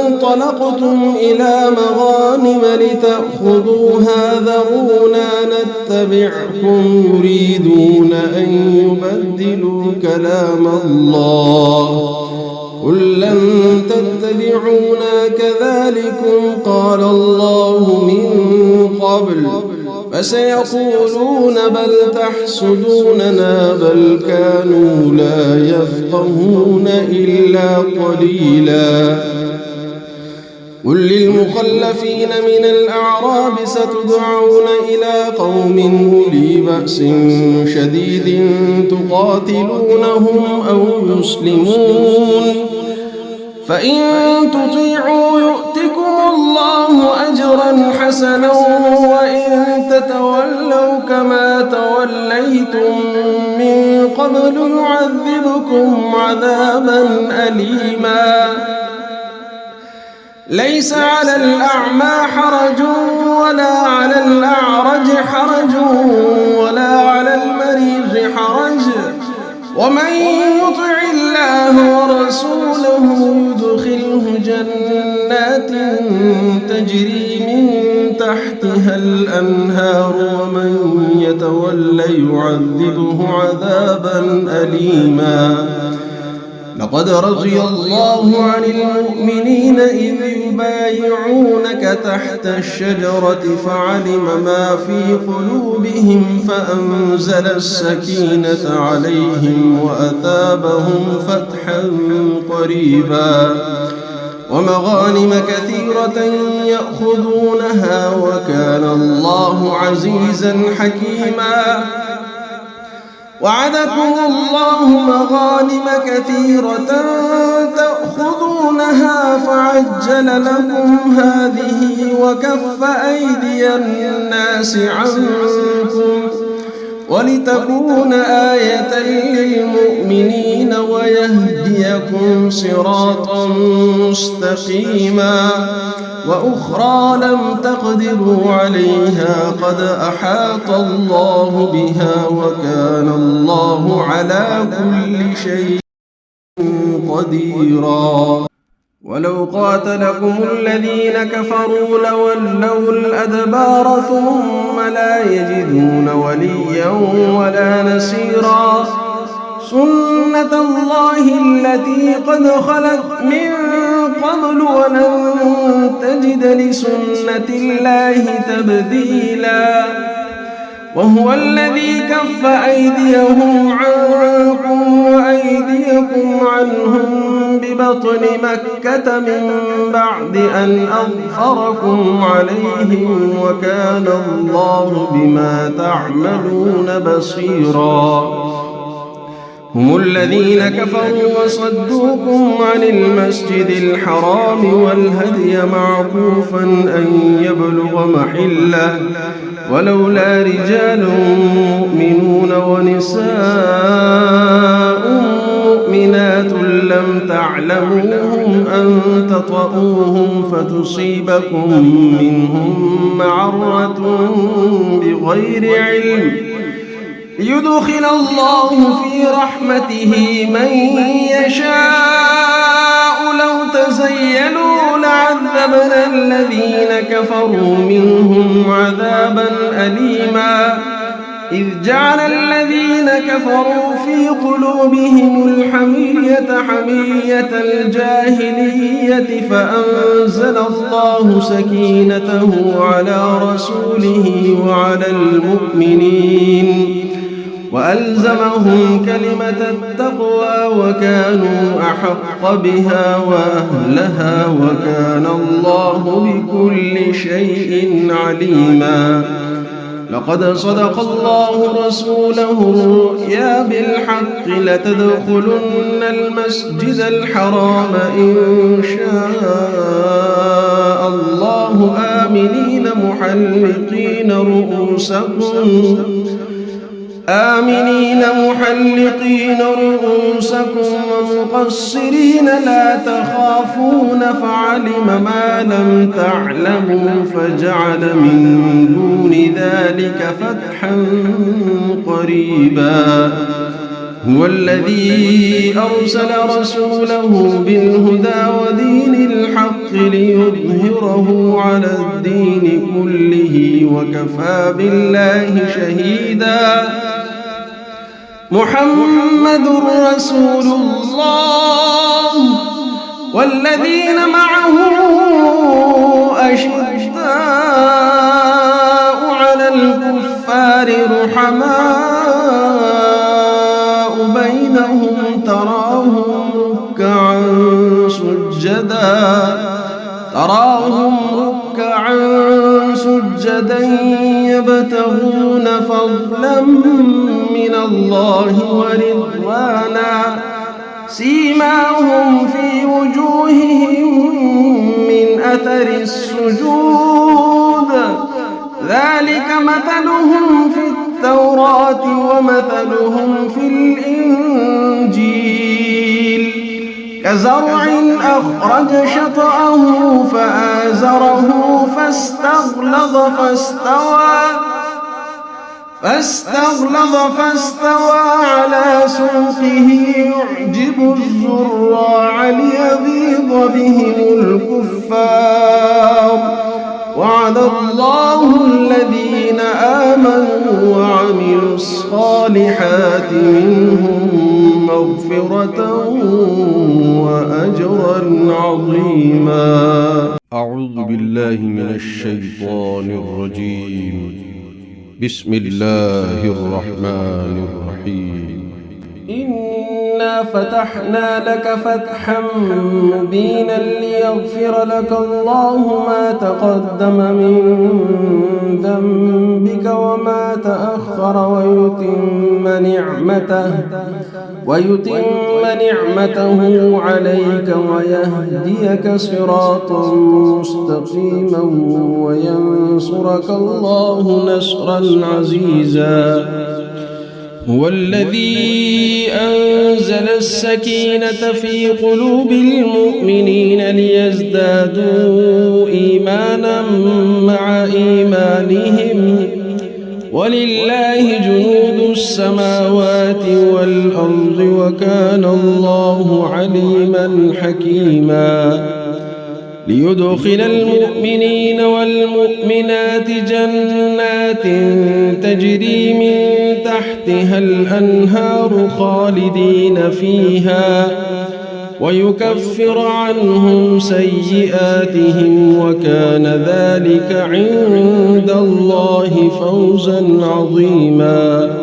انطلقتم إلى مغانم لتأخذوها ذرونا نتبعكم يريدون أن يبدلوا كلام الله قل لن تتبعونا كذلكم قال الله من قبل فسيقولون بل تحسدوننا بل كانوا لا يفقهون إلا قليلا قل للمخلفين من الأعراب ستدعون إلى قوم أولي بأس شديد تقاتلونهم أو يسلمون فإن تطيعوا يؤتكم الله أجرا حسنا وإن تتولوا كما توليتم من قبل يعذبكم عذابا أليما ليس على الأعمى حرج ولا على الأعرج حرج ولا على المريض حرج ومن يطع الله ورسوله يدخله جنات تجري من تحتها الأنهار ومن يتولى يعذبه عذابا أليما لقد رضي الله عن المؤمنين إذ يبايعونك تحت الشجرة فعلم ما في قلوبهم فأنزل السكينة عليهم وأثابهم فتحا قريبا ومغانم كثيرة يأخذونها وكان الله عزيزا حكيما وعدكم الله مغانم كثيرة تأخذونها فعجل لكم هذه وكف أيدي الناس عنكم ولتكون آية للمؤمنين ويهديكم صراطا مستقيما وأخرى لم تقدروا عليها قد أحاط الله بها وكان الله على كل شيء قديرا ولو قاتلكم الذين كفروا لولوا الأدبار ثم لا يجدون وليا ولا نصيرا سنة الله التي قد خلت من قبل ولن تجد لسنة الله تبديلا وهو الذي كف أيديهم عنكم وأيديكم عنهم ببطن مكة من بعد أن أظفركم عليهم وكان الله بما تعملون بصيرا هم الذين كفروا وصدوكم عن المسجد الحرام والهدي معكوفا أن يبلغ محله ولولا رجال مؤمنون ونساء مؤمنات لم تعلموهم أن تطؤوهم فتصيبكم منهم معرة بغير علم ليدخل الله في رحمته من يشاء. لو تزيلوا لعذبنا الذين كفروا منهم عذابا أليما. إذ جعل الذين كفروا في قلوبهم الحمية حمية الجاهلية فأنزل الله سكينته على رسوله وعلى المؤمنين وألزمهم كلمة التقوى وكانوا أحق بها وأهلها وكان الله بكل شيء عليما. لقد صدق الله رسوله الرؤيا بالحق لتدخلن المسجد الحرام إن شاء الله آمنين محلقين رؤوسكم ومقصرين لا تخافون فعلم ما لم تعلموا فجعل من دون ذلك فتحا قريبا. هو الذي أرسل رسوله بالهدى ودين الحق ليظهره على الدين كله وكفى بالله شهيدا. محمد رسول الله والذين معه أشداء على الكفار رحماء بينهم تراهم ركعا سجدا يبتغون فضلا من الله ورضوانا. سيماهم في وجوههم من أثر السجود ذلك مثلهم في التوراة ومثلهم في الإنجيل كزرع أخرج شطأه فآزره فاستغلظ على سوقه يعجب الزراع ليغيظ بهم الكفار. وعد الله الذين آمنوا وعملوا الصالحات منهم مغفرة وأجرا عظيما. أعوذ بالله من الشيطان الرجيم. بسم الله الرحمن الرحيم. إنا فتحنا لك فتحا مبينا ليغفر لك الله ما تقدم من ذنبك وما تأخر ويتم نعمته عليك ويهديك صراطا مستقيما وينصرك الله نصرا عزيزا. هو الذي أنزل السكينة في قلوب المؤمنين ليزدادوا إيمانا مع إيمانهم ولله جنود السماوات والأرض وكان الله عليما حكيما. ليدخل المؤمنين والمؤمنات جنات تجري من تحتها الأنهار خالدين فيها ويكفر عنهم سيئاتهم وكان ذلك عند الله فوزا عظيما.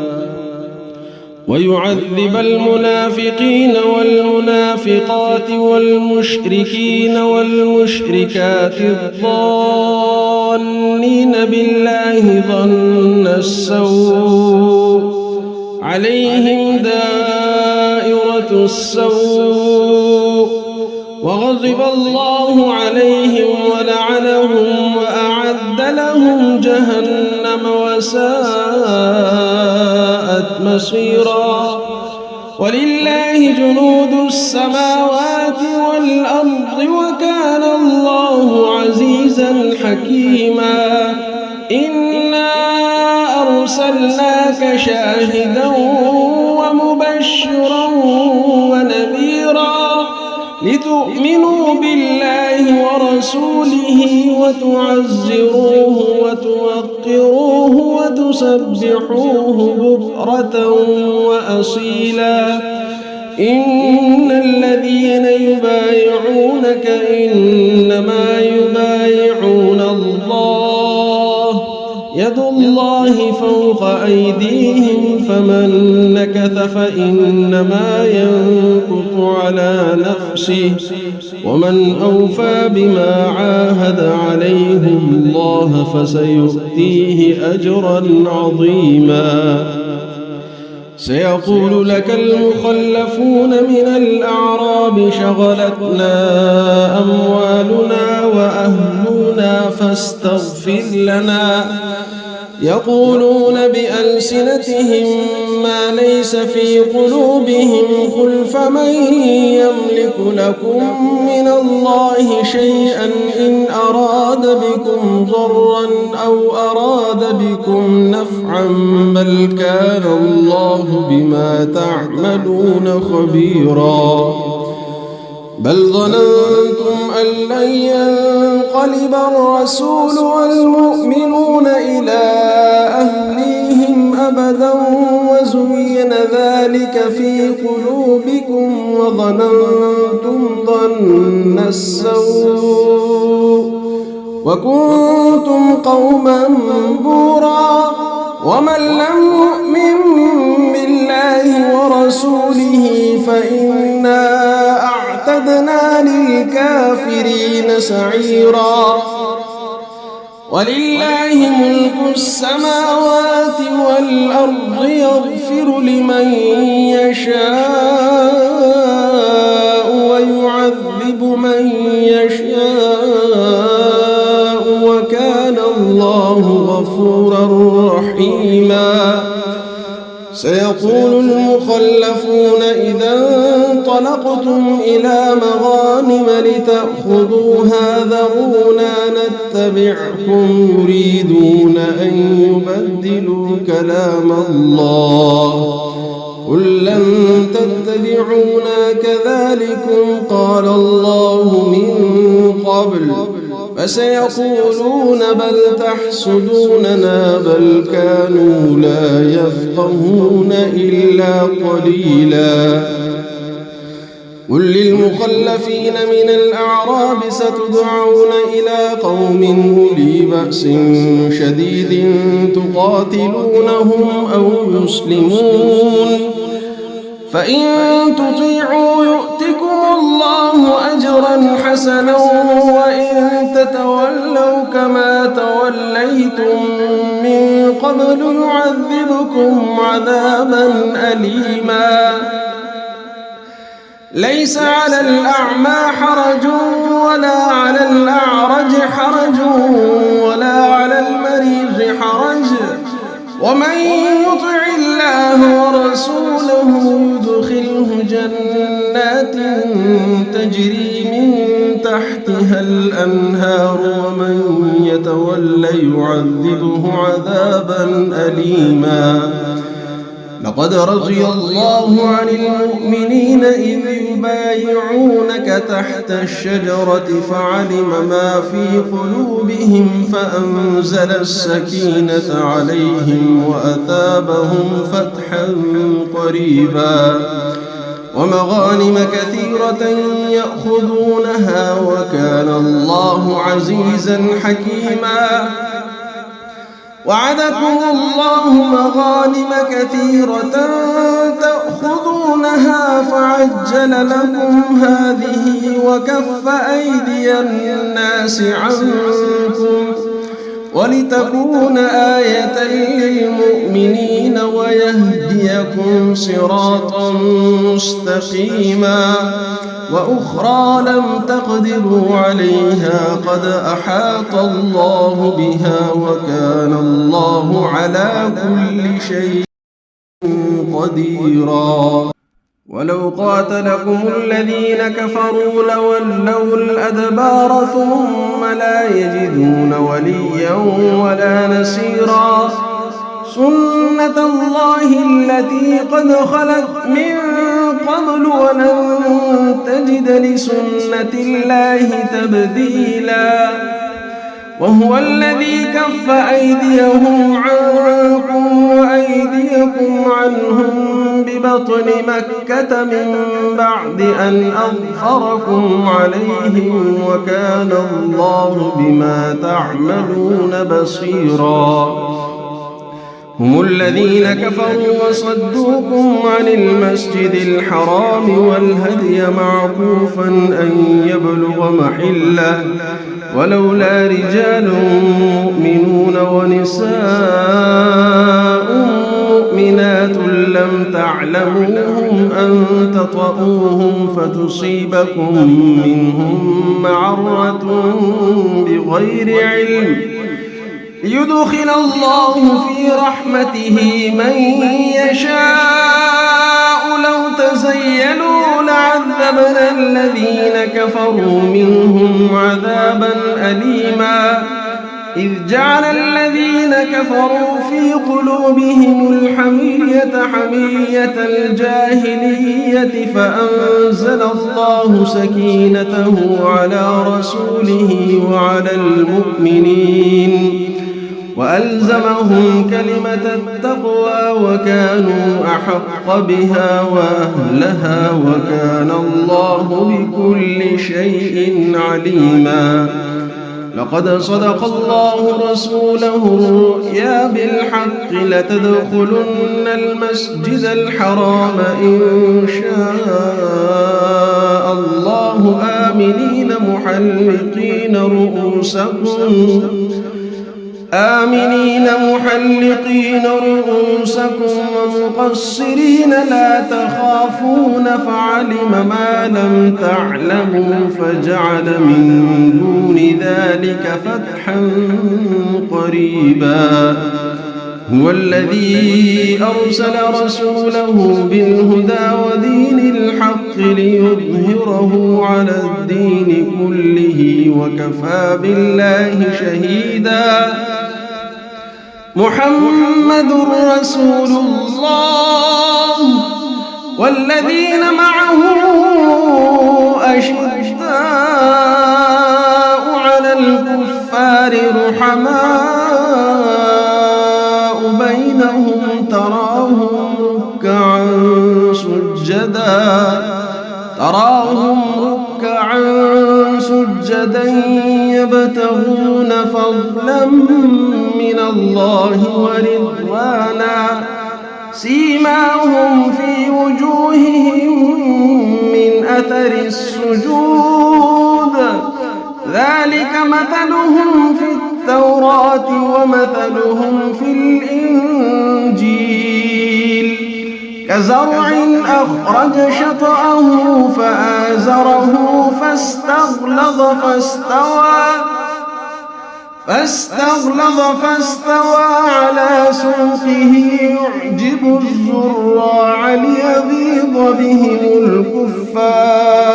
ويعذب المنافقين والمنافقات والمشركين والمشركات الظانين بالله ظن السوء عليهم دائرة السوء وغضب الله عليهم ولعنهم وأعد لهم جهنم وساءت مصيرا. ولله جنود السماوات والأرض وكان الله عزيزا حكيما. إنا أرسلناك شاهدا ومبشرا ونذيرا لتؤمنوا بالله ورسوله وتعزروه وتوقروه وتسبحوه بكرة وأصيلا إن الذين يبايعونك إنما يبايعون الله يد الله فوق أيديهم فمن نكث فإنما ينكث على نفسه ومن أوفى بما عاهد عليه الله فسيؤتيه أجرا عظيما سيقول لك المخلفون من الأعراب شغلتنا أموالنا وأهلنا فاستغفر لنا يقولون بألسنتهم ما ليس في قلوبهم قل فمن يملك لكم من الله شيئا إن أراد بكم ضرا أو أراد بكم نفعا بل كان الله بما تعملون خبيرا بل ظننتم أن لن ينقلب الرسول والمؤمنون إلى أهليهم أبدا وزين ذلك في قلوبكم وظننتم ظن السوء وكنتم قوما بورا ومن لم يؤمن بالله ورسوله فإنا أعتدنا للكافرين سعيرا ولله ملك السماوات والأرض يغفر لمن يشاء ويعذب من يشاء وكان الله غفورا رحيما سيقول المخلفون إذا انطلقتم إلى مغانم لتأخذوها ذرونا نتبعكم يريدون أن يبدلوا كلام الله قل لن تتبعونا كذلكم قال الله من قبل فسيقولون بل تحسدوننا بل كانوا لا يفقهون إلا قليلا قل للمخلفين من الأعراب ستدعون إلى قوم أولي بأس شديد تقاتلونهم أو يسلمون فإن تطيعوا يؤتكم الله أجرا حسنا وإن تتولوا كما توليتم من قبل يعذبكم عذابا أليما ليس على الأعمى حرج ولا على الأعرج حرج ولا على المريض حرج ومن يطع الله ورسوله يدخله جنات تجري من تحتها الأنهار ومن يتولى يعذبه عذابا أليما لقد رضي الله عن المؤمنين إذ يبايعونك تحت الشجرة فعلم ما في قلوبهم فأنزل السكينة عليهم وأثابهم فتحا قريبا ومغانم كثيرة يأخذونها وكان الله عزيزا حكيما وعدكم الله مغانم كثيرة تأخذونها فعجل لكم هذه وكف أيدي الناس عنكم ولتكون آية للمؤمنين ويهديكم صراطا مستقيما وأخرى لم تقدروا عليها قد أحاط الله بها وكان الله على كل شيء قديرا ولو قاتلكم الذين كفروا لولوا الأدبار ثم لا يجدون وليا ولا نصيرا سنة الله التي قد خلت من قبل ولن تجد لسنة الله تبديلا وهو الذي كف أيديهم عنكم وأيديكم عنهم ببطن مكة من بعد أن أظفركم عليهم وكان الله بما تعملون بصيرا هم الذين كفروا وصدوكم عن المسجد الحرام والهدي معكوفا أن يبلغ محله ولولا رجال مؤمنون ونساء مؤمنات لم تعلموهم أن تطؤوهم فتصيبكم منهم معرة بغير علم ليدخل الله في رحمته من يشاء لو تزيلوا لعذبنا الذين كفروا منهم عذابا أليما إذ جعل الذين كفروا في قلوبهم الحمية حمية الجاهلية فأنزل الله سكينته على رسوله وعلى المؤمنين وألزمهم كلمة التقوى وكانوا أحق بها وأهلها وكان الله بكل شيء عليما لقد صدق الله رسوله الرؤيا بالحق لتدخلن المسجد الحرام إن شاء الله آمنين محلقين رؤوسكم ومقصرين لا تخافون فعلم ما لم تعلموا فجعل من دون ذلك فتحا قريبا هو الذي أرسل رسوله بالهدى ودين الحق ليظهره على الدين كله وكفى بالله شهيدا محمد رسول الله والذين معه أشداء على الكفار رحماء بينهم تراهم ركعا سجدا يبتغون فضلا من الله ورضوانا سيماهم في وجوههم من أثر السجود ذلك مثلهم في التوراة ومثلهم في الإنجيل كزرع أخرج شطأه فآزره فاستغلظ على سوقه يعجب الزراع ليغيظ بهم الكفار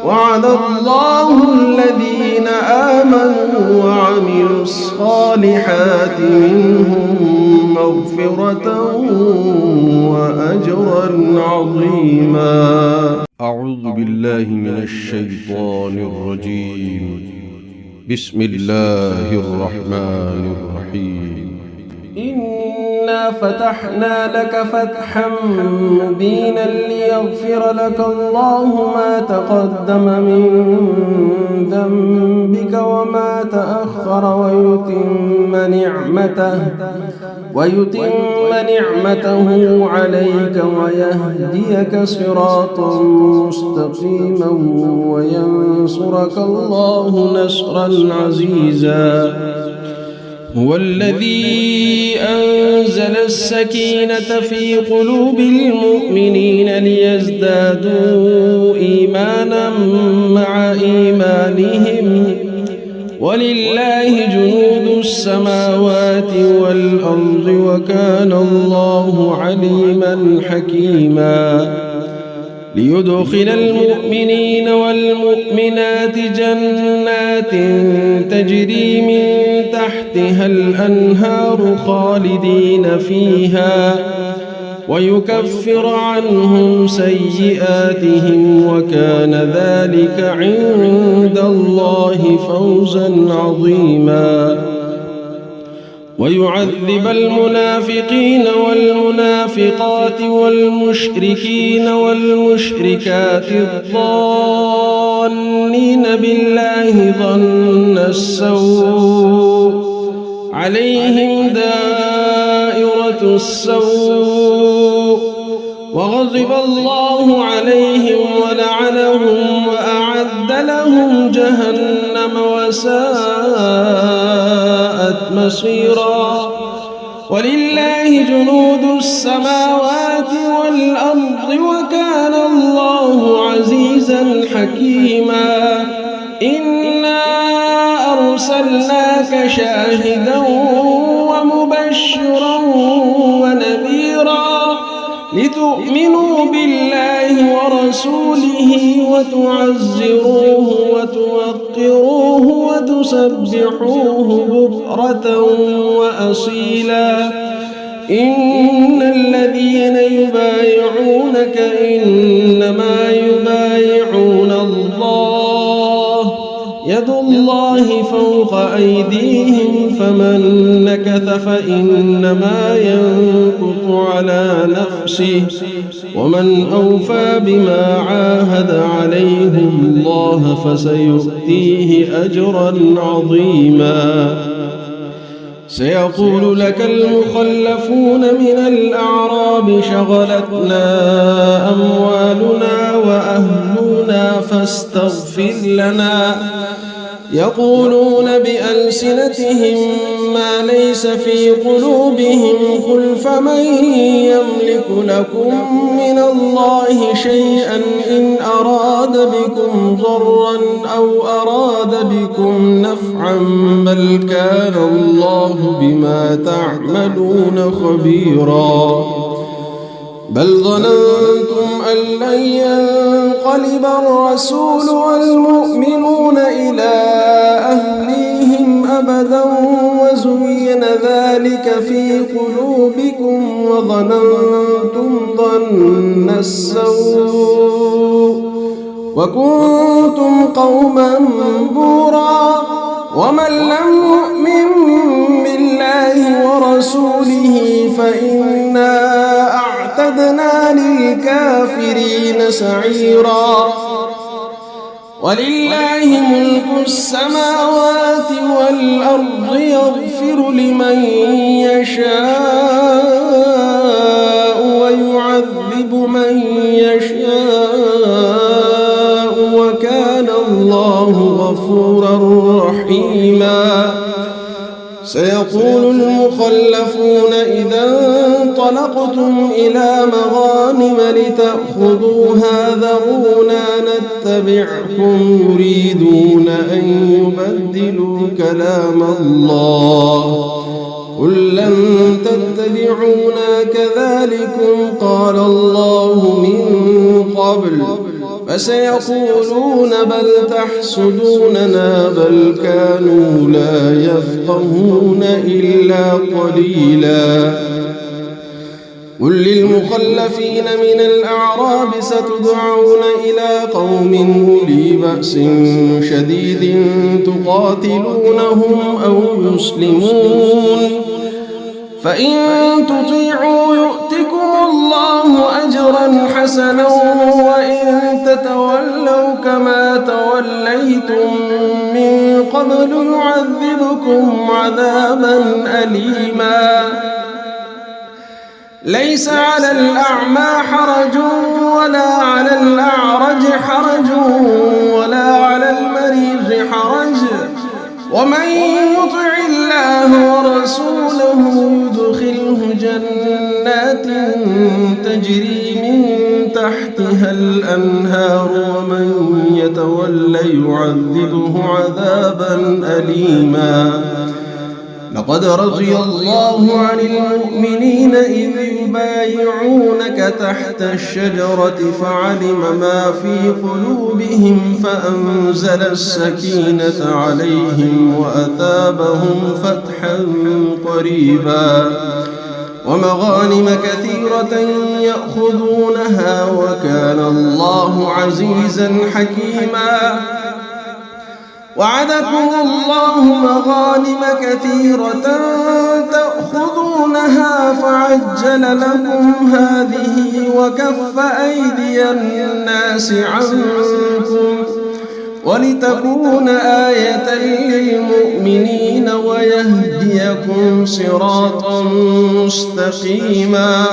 وعد الله الذين آمنوا وعملوا الصالحات منهم مغفرة وأجرا عظيما أعوذ بالله من الشيطان الرجيم بسم الله الرحمن الرحيم إنا فتحنا لك فتحا مبينا ليغفر لك الله ما تقدم من ذنبك وما تأخر ويتم نعمته عليك ويهديك صراطا مستقيما وينصرك الله نصرا عزيزا هو الذي أنزل السكينة في قلوب المؤمنين ليزدادوا إيمانا مع إيمانهم ولله جنود السماوات والأرض وكان الله عليما حكيما ليدخل المؤمنين والمؤمنات جنات تجري من تحتها الأنهار خالدين فيها ويكفر عنهم سيئاتهم وكان ذلك عند الله فوزا عظيما ويعذب المنافقين والمنافقات والمشركين والمشركات الظانين بالله ظن السوء عليهم دائرة السوء وغضب الله عليهم ولعنهم وأعد لهم جهنم وساءت مصيرا ولله جنود السماوات والأرض وكان الله عزيزا حكيما إنا أرسلناك شاهدا ومبشرا ونذيرا لتؤمنوا بالله ورسوله وتعزروه وتوقروه وتسبحوه بكرة وأصيلا إن الذين يبايعونك إنما يبايعون الله يد الله فوق أيديهم فمن نكث فإنما ينكث على نفسه ومن أوفى بما عاهد عليه الله فسيؤتيه أجرا عظيما سيقول لك المخلفون من الأعراب شغلتنا أموالنا وأهلنا فاستغفر لنا يقولون بألسنتهم ما ليس في قلوبهم قل فمن يملك لكم من الله شيئا إن أراد بكم ضرا أو أراد بكم نفعا بل كان الله بما تعملون خبيرا بل ظننتم أن لن ينقلب الرسول والمؤمنون إلى أهليهم أبدا وزين ذلك في قلوبكم وظننتم ظن السوء وكنتم قوما بورا ومن لم يؤمن بالله ورسوله فإنا أعتدنا للكافرين سعيرا ولله ملك السماوات والأرض يغفر لمن يشاء ويعذب من يشاء وكان الله غفورا رحيما سيقول المخلفون إذا انطلقتم إلى مغانم لتأخذوها ذرونا نتبعكم يريدون أن يبدلوا كلام الله قل لن تتبعونا كذلكم قال الله من قبل فسيقولون بل تحسدوننا بل كانوا لا يفقهون إلا قليلا قل للمخلفين من الأعراب ستدعون إلى قوم أولي بأس شديد تقاتلونهم أو يسلمون فإن تطيعوا يؤتكم الله أجرا حسنا وإن تتولوا كما توليتم من قبل يعذبكم عذابا أليما ليس على الأعمى حرج ولا على الأعرج حرج ولا على المريض حرج ومن يطع الله ورسوله يدخله جنات تجري من تحتها الأنهار ومن يتولى يعذبه عذابا أليما لقد رضي الله عن المؤمنين إذ يبايعونك تحت الشجرة فعلم ما في قلوبهم فأنزل السكينة عليهم وأثابهم فتحا قريبا ومغانم كثيرة يأخذونها وكان الله عزيزا حكيما. وعدكم الله مغانم كثيرة تأخذونها فعجل لكم هذه وكف أيدي الناس عنكم ولتكون آية للمؤمنين ويهديكم صراطا مستقيما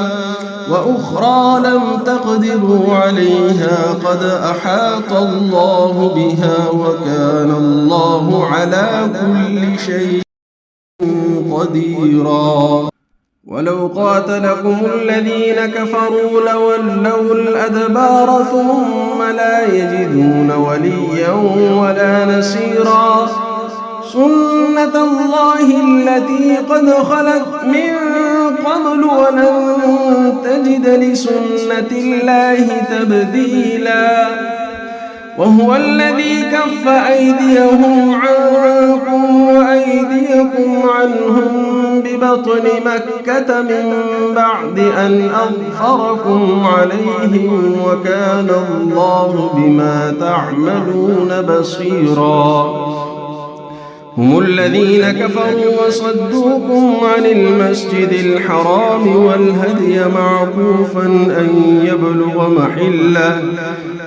وأخرى لم تقدروا عليها قد أحاط الله بها وكان الله على كل شيء قديرا. ولو قاتلكم الذين كفروا لولوا الأدبار ثم لا يجدون وليا ولا نصيرا. سنة الله التي قد خلت من قبل ولن تجد لسنة الله تبديلا. وهو الذي كف أيديهم عنكم وأيديكم عنهم ببطن مكة من بعد أن أظفركم عليهم وكان الله بما تعملون بصيرا. هم الذين كفروا وصدوكم عن المسجد الحرام والهدي معكوفا أن يبلغ محله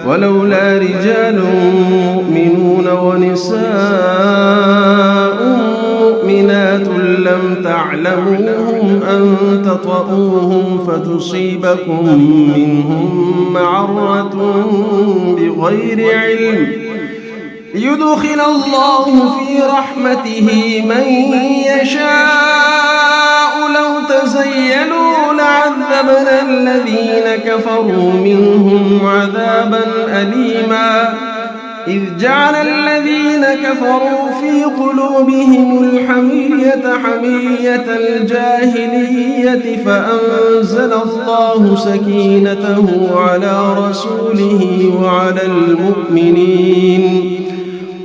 ولولا رجال مؤمنون ونساء مؤمنات لم تعلموهم أن تطؤوهم فتصيبكم منهم معرة بغير علم ليدخل الله في رحمته من يشاء. لو تزيلوا لعذبنا الذين كفروا منهم عذابا أليما. إذ جعل الذين كفروا في قلوبهم الحمية حمية الجاهلية فأنزل الله سكينته على رسوله وعلى المؤمنين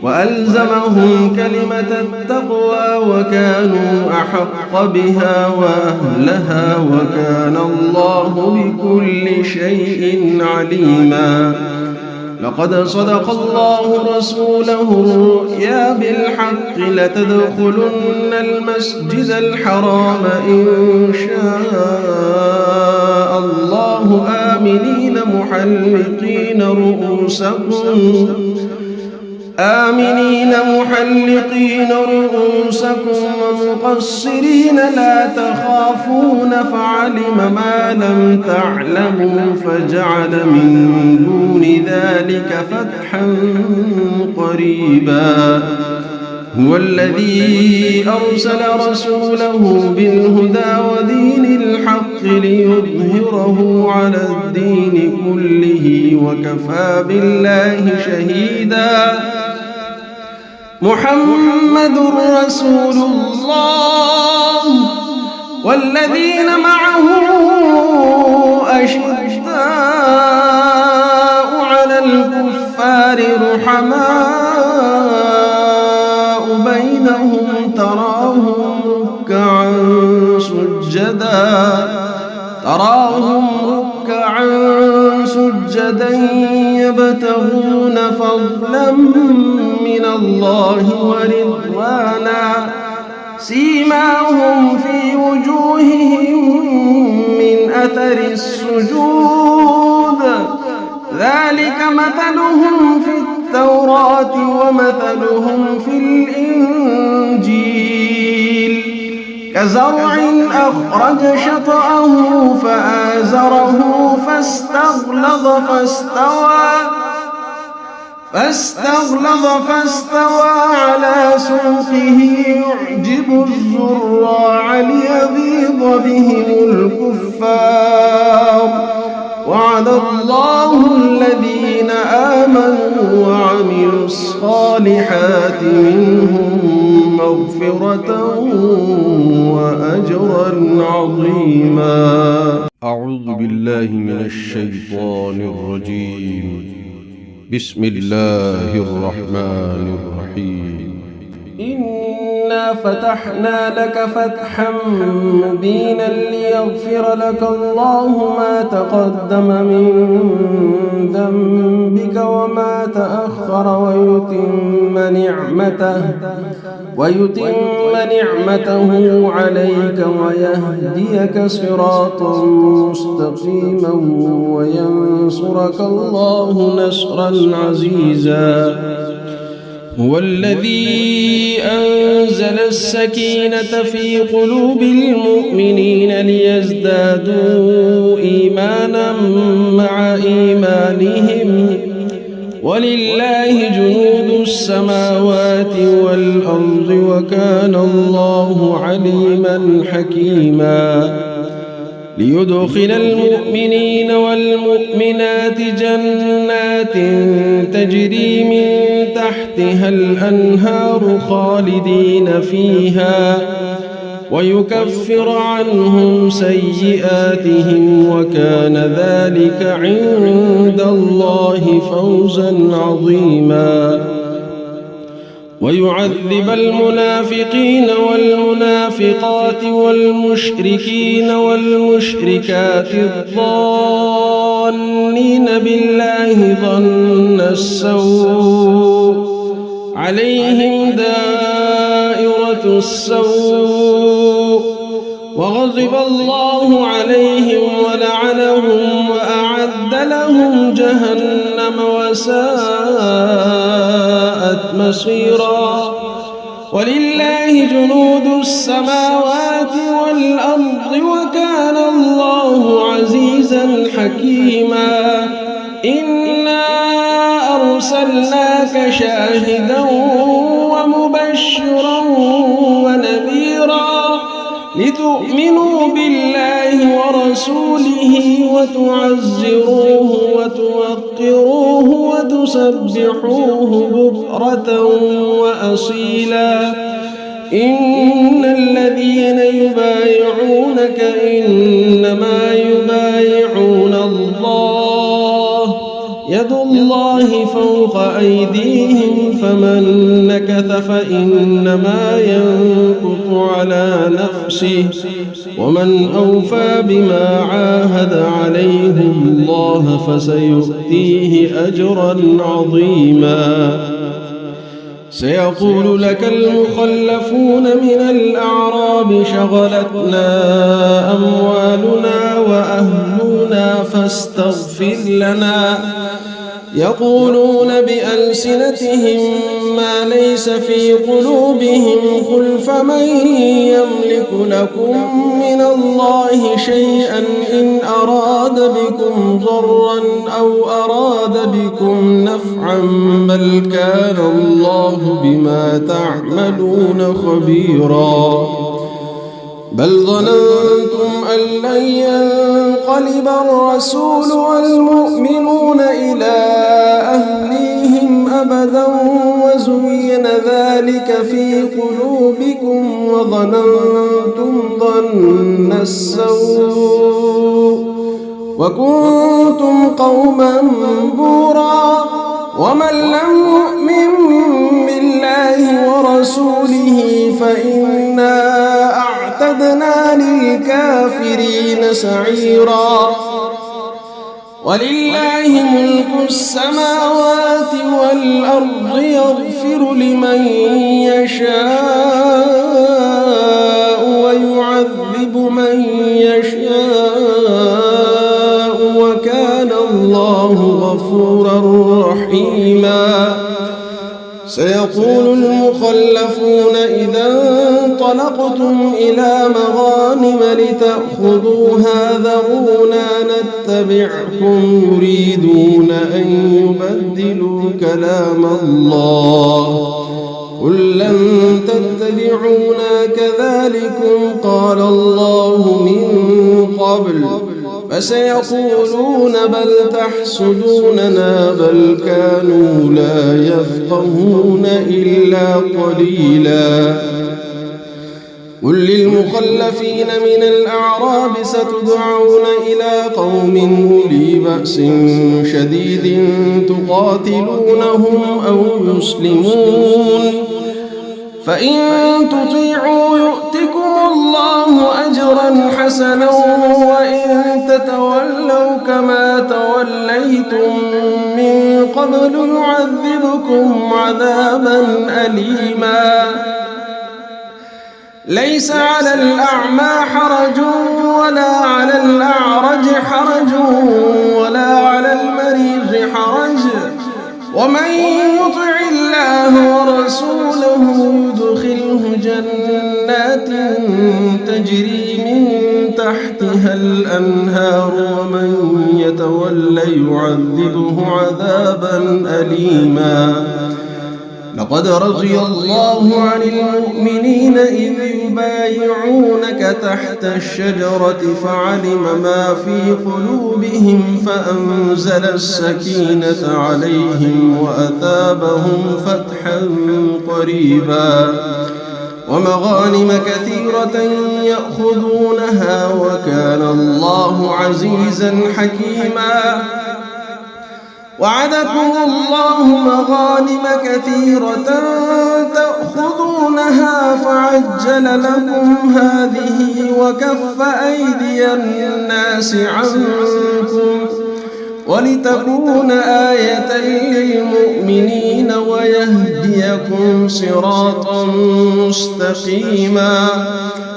وألزمهم كلمة التقوى وكانوا أحق بها وأهلها وكان الله بكل شيء عليما. لقد صدق الله رسوله الرؤيا بالحق لتدخلن المسجد الحرام إن شاء الله آمنين محلقين رؤوسكم ومقصرين لا تخافون فعلم ما لم تعلموا فجعل من دون ذلك فتحا قريبا. هو الذي أرسل رسوله بالهدى ودين الحق ليظهره على الدين كله وكفى بالله شهيدا. محمد رسول الله والذين معه أشداء على الكفار رحماء بينهم تراهم ركعا سجدا يبتغون فضلا من الله ورضوانا سيماهم في وجوههم من أثر السجود ذلك مثلهم في التوراة ومثلهم في الإنجيل كزرع أخرج شطأه فآزره فاستغلظ على سوقه يعجب الزراع ليغيظ بهم الكفار. وعد الله الذين آمنوا وعملوا الصالحات منهم مغفرة وأجرا عظيما. أعوذ بالله من الشيطان الرجيم. بسم الله الرحمن الرحيم. إنا فتحنا لك فتحا مبينا ليغفر لك الله ما تقدم من ذنبك وما تأخر ويتم نعمته عليك ويهديك صراطا مستقيما وينصرك الله نصرا عزيزا. هو الذي أنزل السكينة في قلوب المؤمنين ليزدادوا إيمانا مع إيمانهم ولله جنود السماوات والأرض وكان الله عليما حكيما. ليدخل المؤمنين والمؤمنات جنات تجري من تحتها الأنهار خالدين فيها ويكفر عنهم سيئاتهم وكان ذلك عند الله فوزا عظيما. ويعذب المنافقين والمنافقات والمشركين والمشركات الظانين بالله ظن السوء عليهم دائرة السوء وغضب الله عليهم ولعنهم وأعد لهم جهنم وساءت مصيرا. ولله جنود السماوات والأرض وكان الله عزيزا حكيما. إنا أرسلناك شاهدا ومبشرا ونذيرا لتؤمنوا بالله ورسوله وتعزروه وتوقروه وتسبحوه بكرة وأصيلا. إن الذين يبايعونك إنما يبايعون الله يد الله فوق أيديهم فمن نكث فإنما ينكث على نفسه ومن أوفى بما عاهد عليه الله فسيؤتيه أجرا عظيما. سيقول لك المخلفون من الأعراب شغلتنا أموالنا وأهلنا فاستغفر لنا. يقولون بألسنتهم ما ليس في قلوبهم قل فمن يملك لكم من الله شيئا إن أراد بكم ضرا أو أراد بكم نفعا بل كان الله بما تعملون خبيرا. بل ظننتم أن لن ينقلب الرسول والمؤمنون إلى أهليهم أبدا وزين ذلك في قلوبكم وظننتم ظن السوء وكنتم قوما بورا. ومن لم يؤمن بالله ورسوله فإنا أعتدنا للكافرين سعيرا. ولله ملك السماوات والأرض يغفر لمن يشاء ويعذب من يشاء وكان الله غفورا رحيما. سيقول المخلفون إذا انطلقتم إلى مغانم لتأخذوها ذرونا نتبعكم يريدون أن يبدلوا كلام الله قل لن تتبعونا كذلكم قال الله من قبل فسيقولون بل تحسدوننا بل كانوا لا يفقهون إلا قليلا. قل للمخلفين من الأعراب ستدعون إلى قوم أولي بأس شديد تقاتلونهم أو يسلمون فإن تطيعوا يؤتكم الله أجرا حسنا وإن تتولوا كما توليتم من قبل يعذبكم عذابا أليما ليس على الأعمى حرج ولا على الأعرج حرج ولا على المريض حرج ومن يطع الله ورسوله يدخله جنات تجري من تحتها الأنهار ومن يتولى يعذبه عذابا أليما لقد رضي الله عن المؤمنين إذ يبايعونك تحت الشجرة فعلم ما في قلوبهم فأنزل السكينة عليهم وأثابهم فتحا قريبا ومغانم كثيرة يأخذونها وكان الله عزيزا حكيما وعدكم الله مغانم كثيرة تأخذونها فعجل لكم هذه وكف أيدي الناس عنكم ولتكون آية للمؤمنين ويهديكم صراطا مستقيما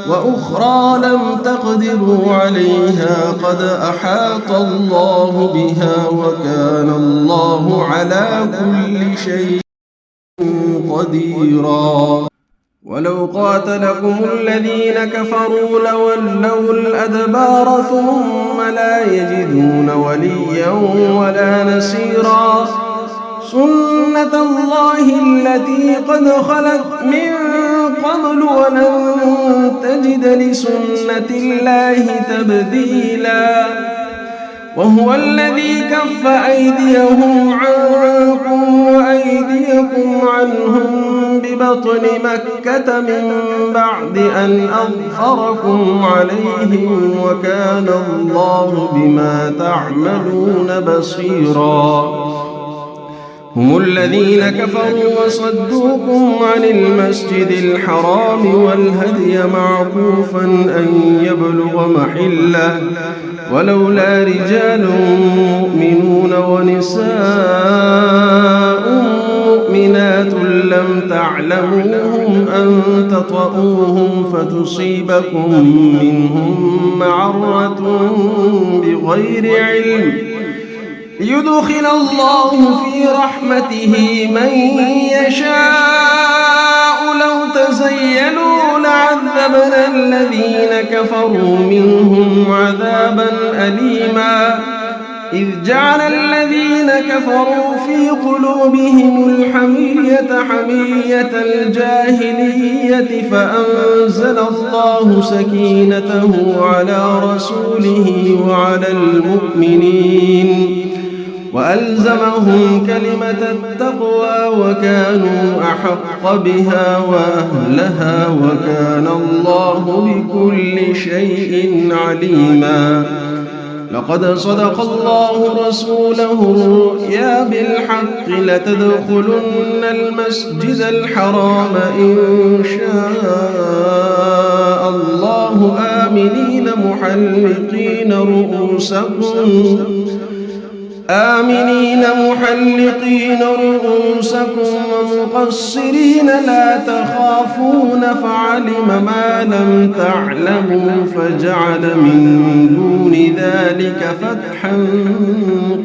وأخرى لم تقدروا عليها قد أحاط الله بها وكان الله على كل شيء قديرا ولو قاتلكم الذين كفروا لولوا الأدبار ثم لا يجدون وليا ولا نصيرا سنة الله التي قد خلت من قبل ولن تجد لسنة الله تبديلا وهو الذي كف أيديهم عنكم وأيديكم عنهم ببطن مكة من بعد أن أظفركم عليهم وكان الله بما تعملون بصيرا هم الذين كفروا وصدوكم عن المسجد الحرام والهدي معكوفا أن يبلغ محله ولولا رجال مؤمنون ونساء مؤمنات لم تعلموهم أن تطؤوهم فتصيبكم منهم معرة بغير علم يدخل الله في رحمته من يشاء لو تزيلوا لعذبنا الذين كفروا منهم عذابا أليما إذ جعل الذين كفروا في قلوبهم الحمية حمية الجاهلية فأنزل الله سكينته على رسوله وعلى المؤمنين وألزمهم كلمة التقوى وكانوا أحق بها وأهلها وكان الله بكل شيء عليما لقد صدق الله رسوله الرؤيا بالحق لتدخلن المسجد الحرام إن شاء الله آمنين محلقين رؤوسكم ومقصرين لا تخافون فعلم ما لم تعلموا فجعل من دون ذلك فتحا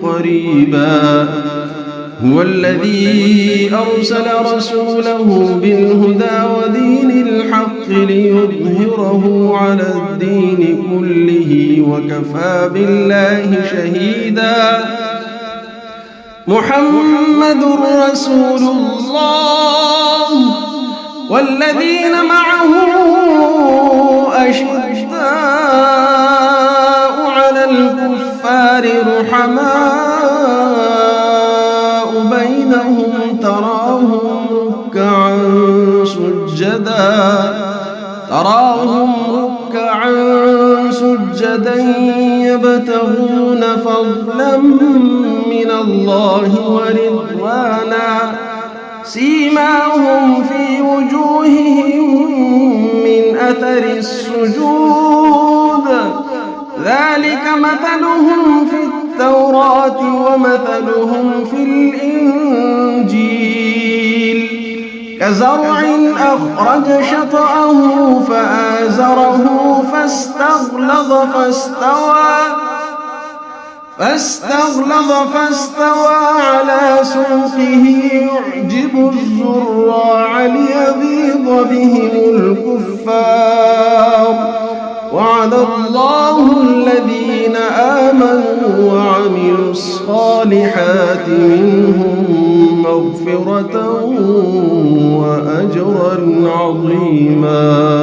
قريبا هو الذي أرسل رسوله بالهدى ودين الحق ليظهره على الدين كله وكفى بالله شهيدا محمد رسول الله والذين معه أشداء على الكفار رحماء بينهم تراهم ركعا سجدا تراهم ركعا سجدا يبتغون فضلا من الله ورضوانا سيماهم في وجوههم من أثر السجود ذلك مثلهم في التوراة ومثلهم في الإنجيل كزرع أخرج شطأه فآزره فاستغلظ على سوقه يعجب الزراع ليغيظ بهم الكفار وعد الله الذين آمنوا وعملوا الصالحات منهم مغفرة وأجرا عظيما.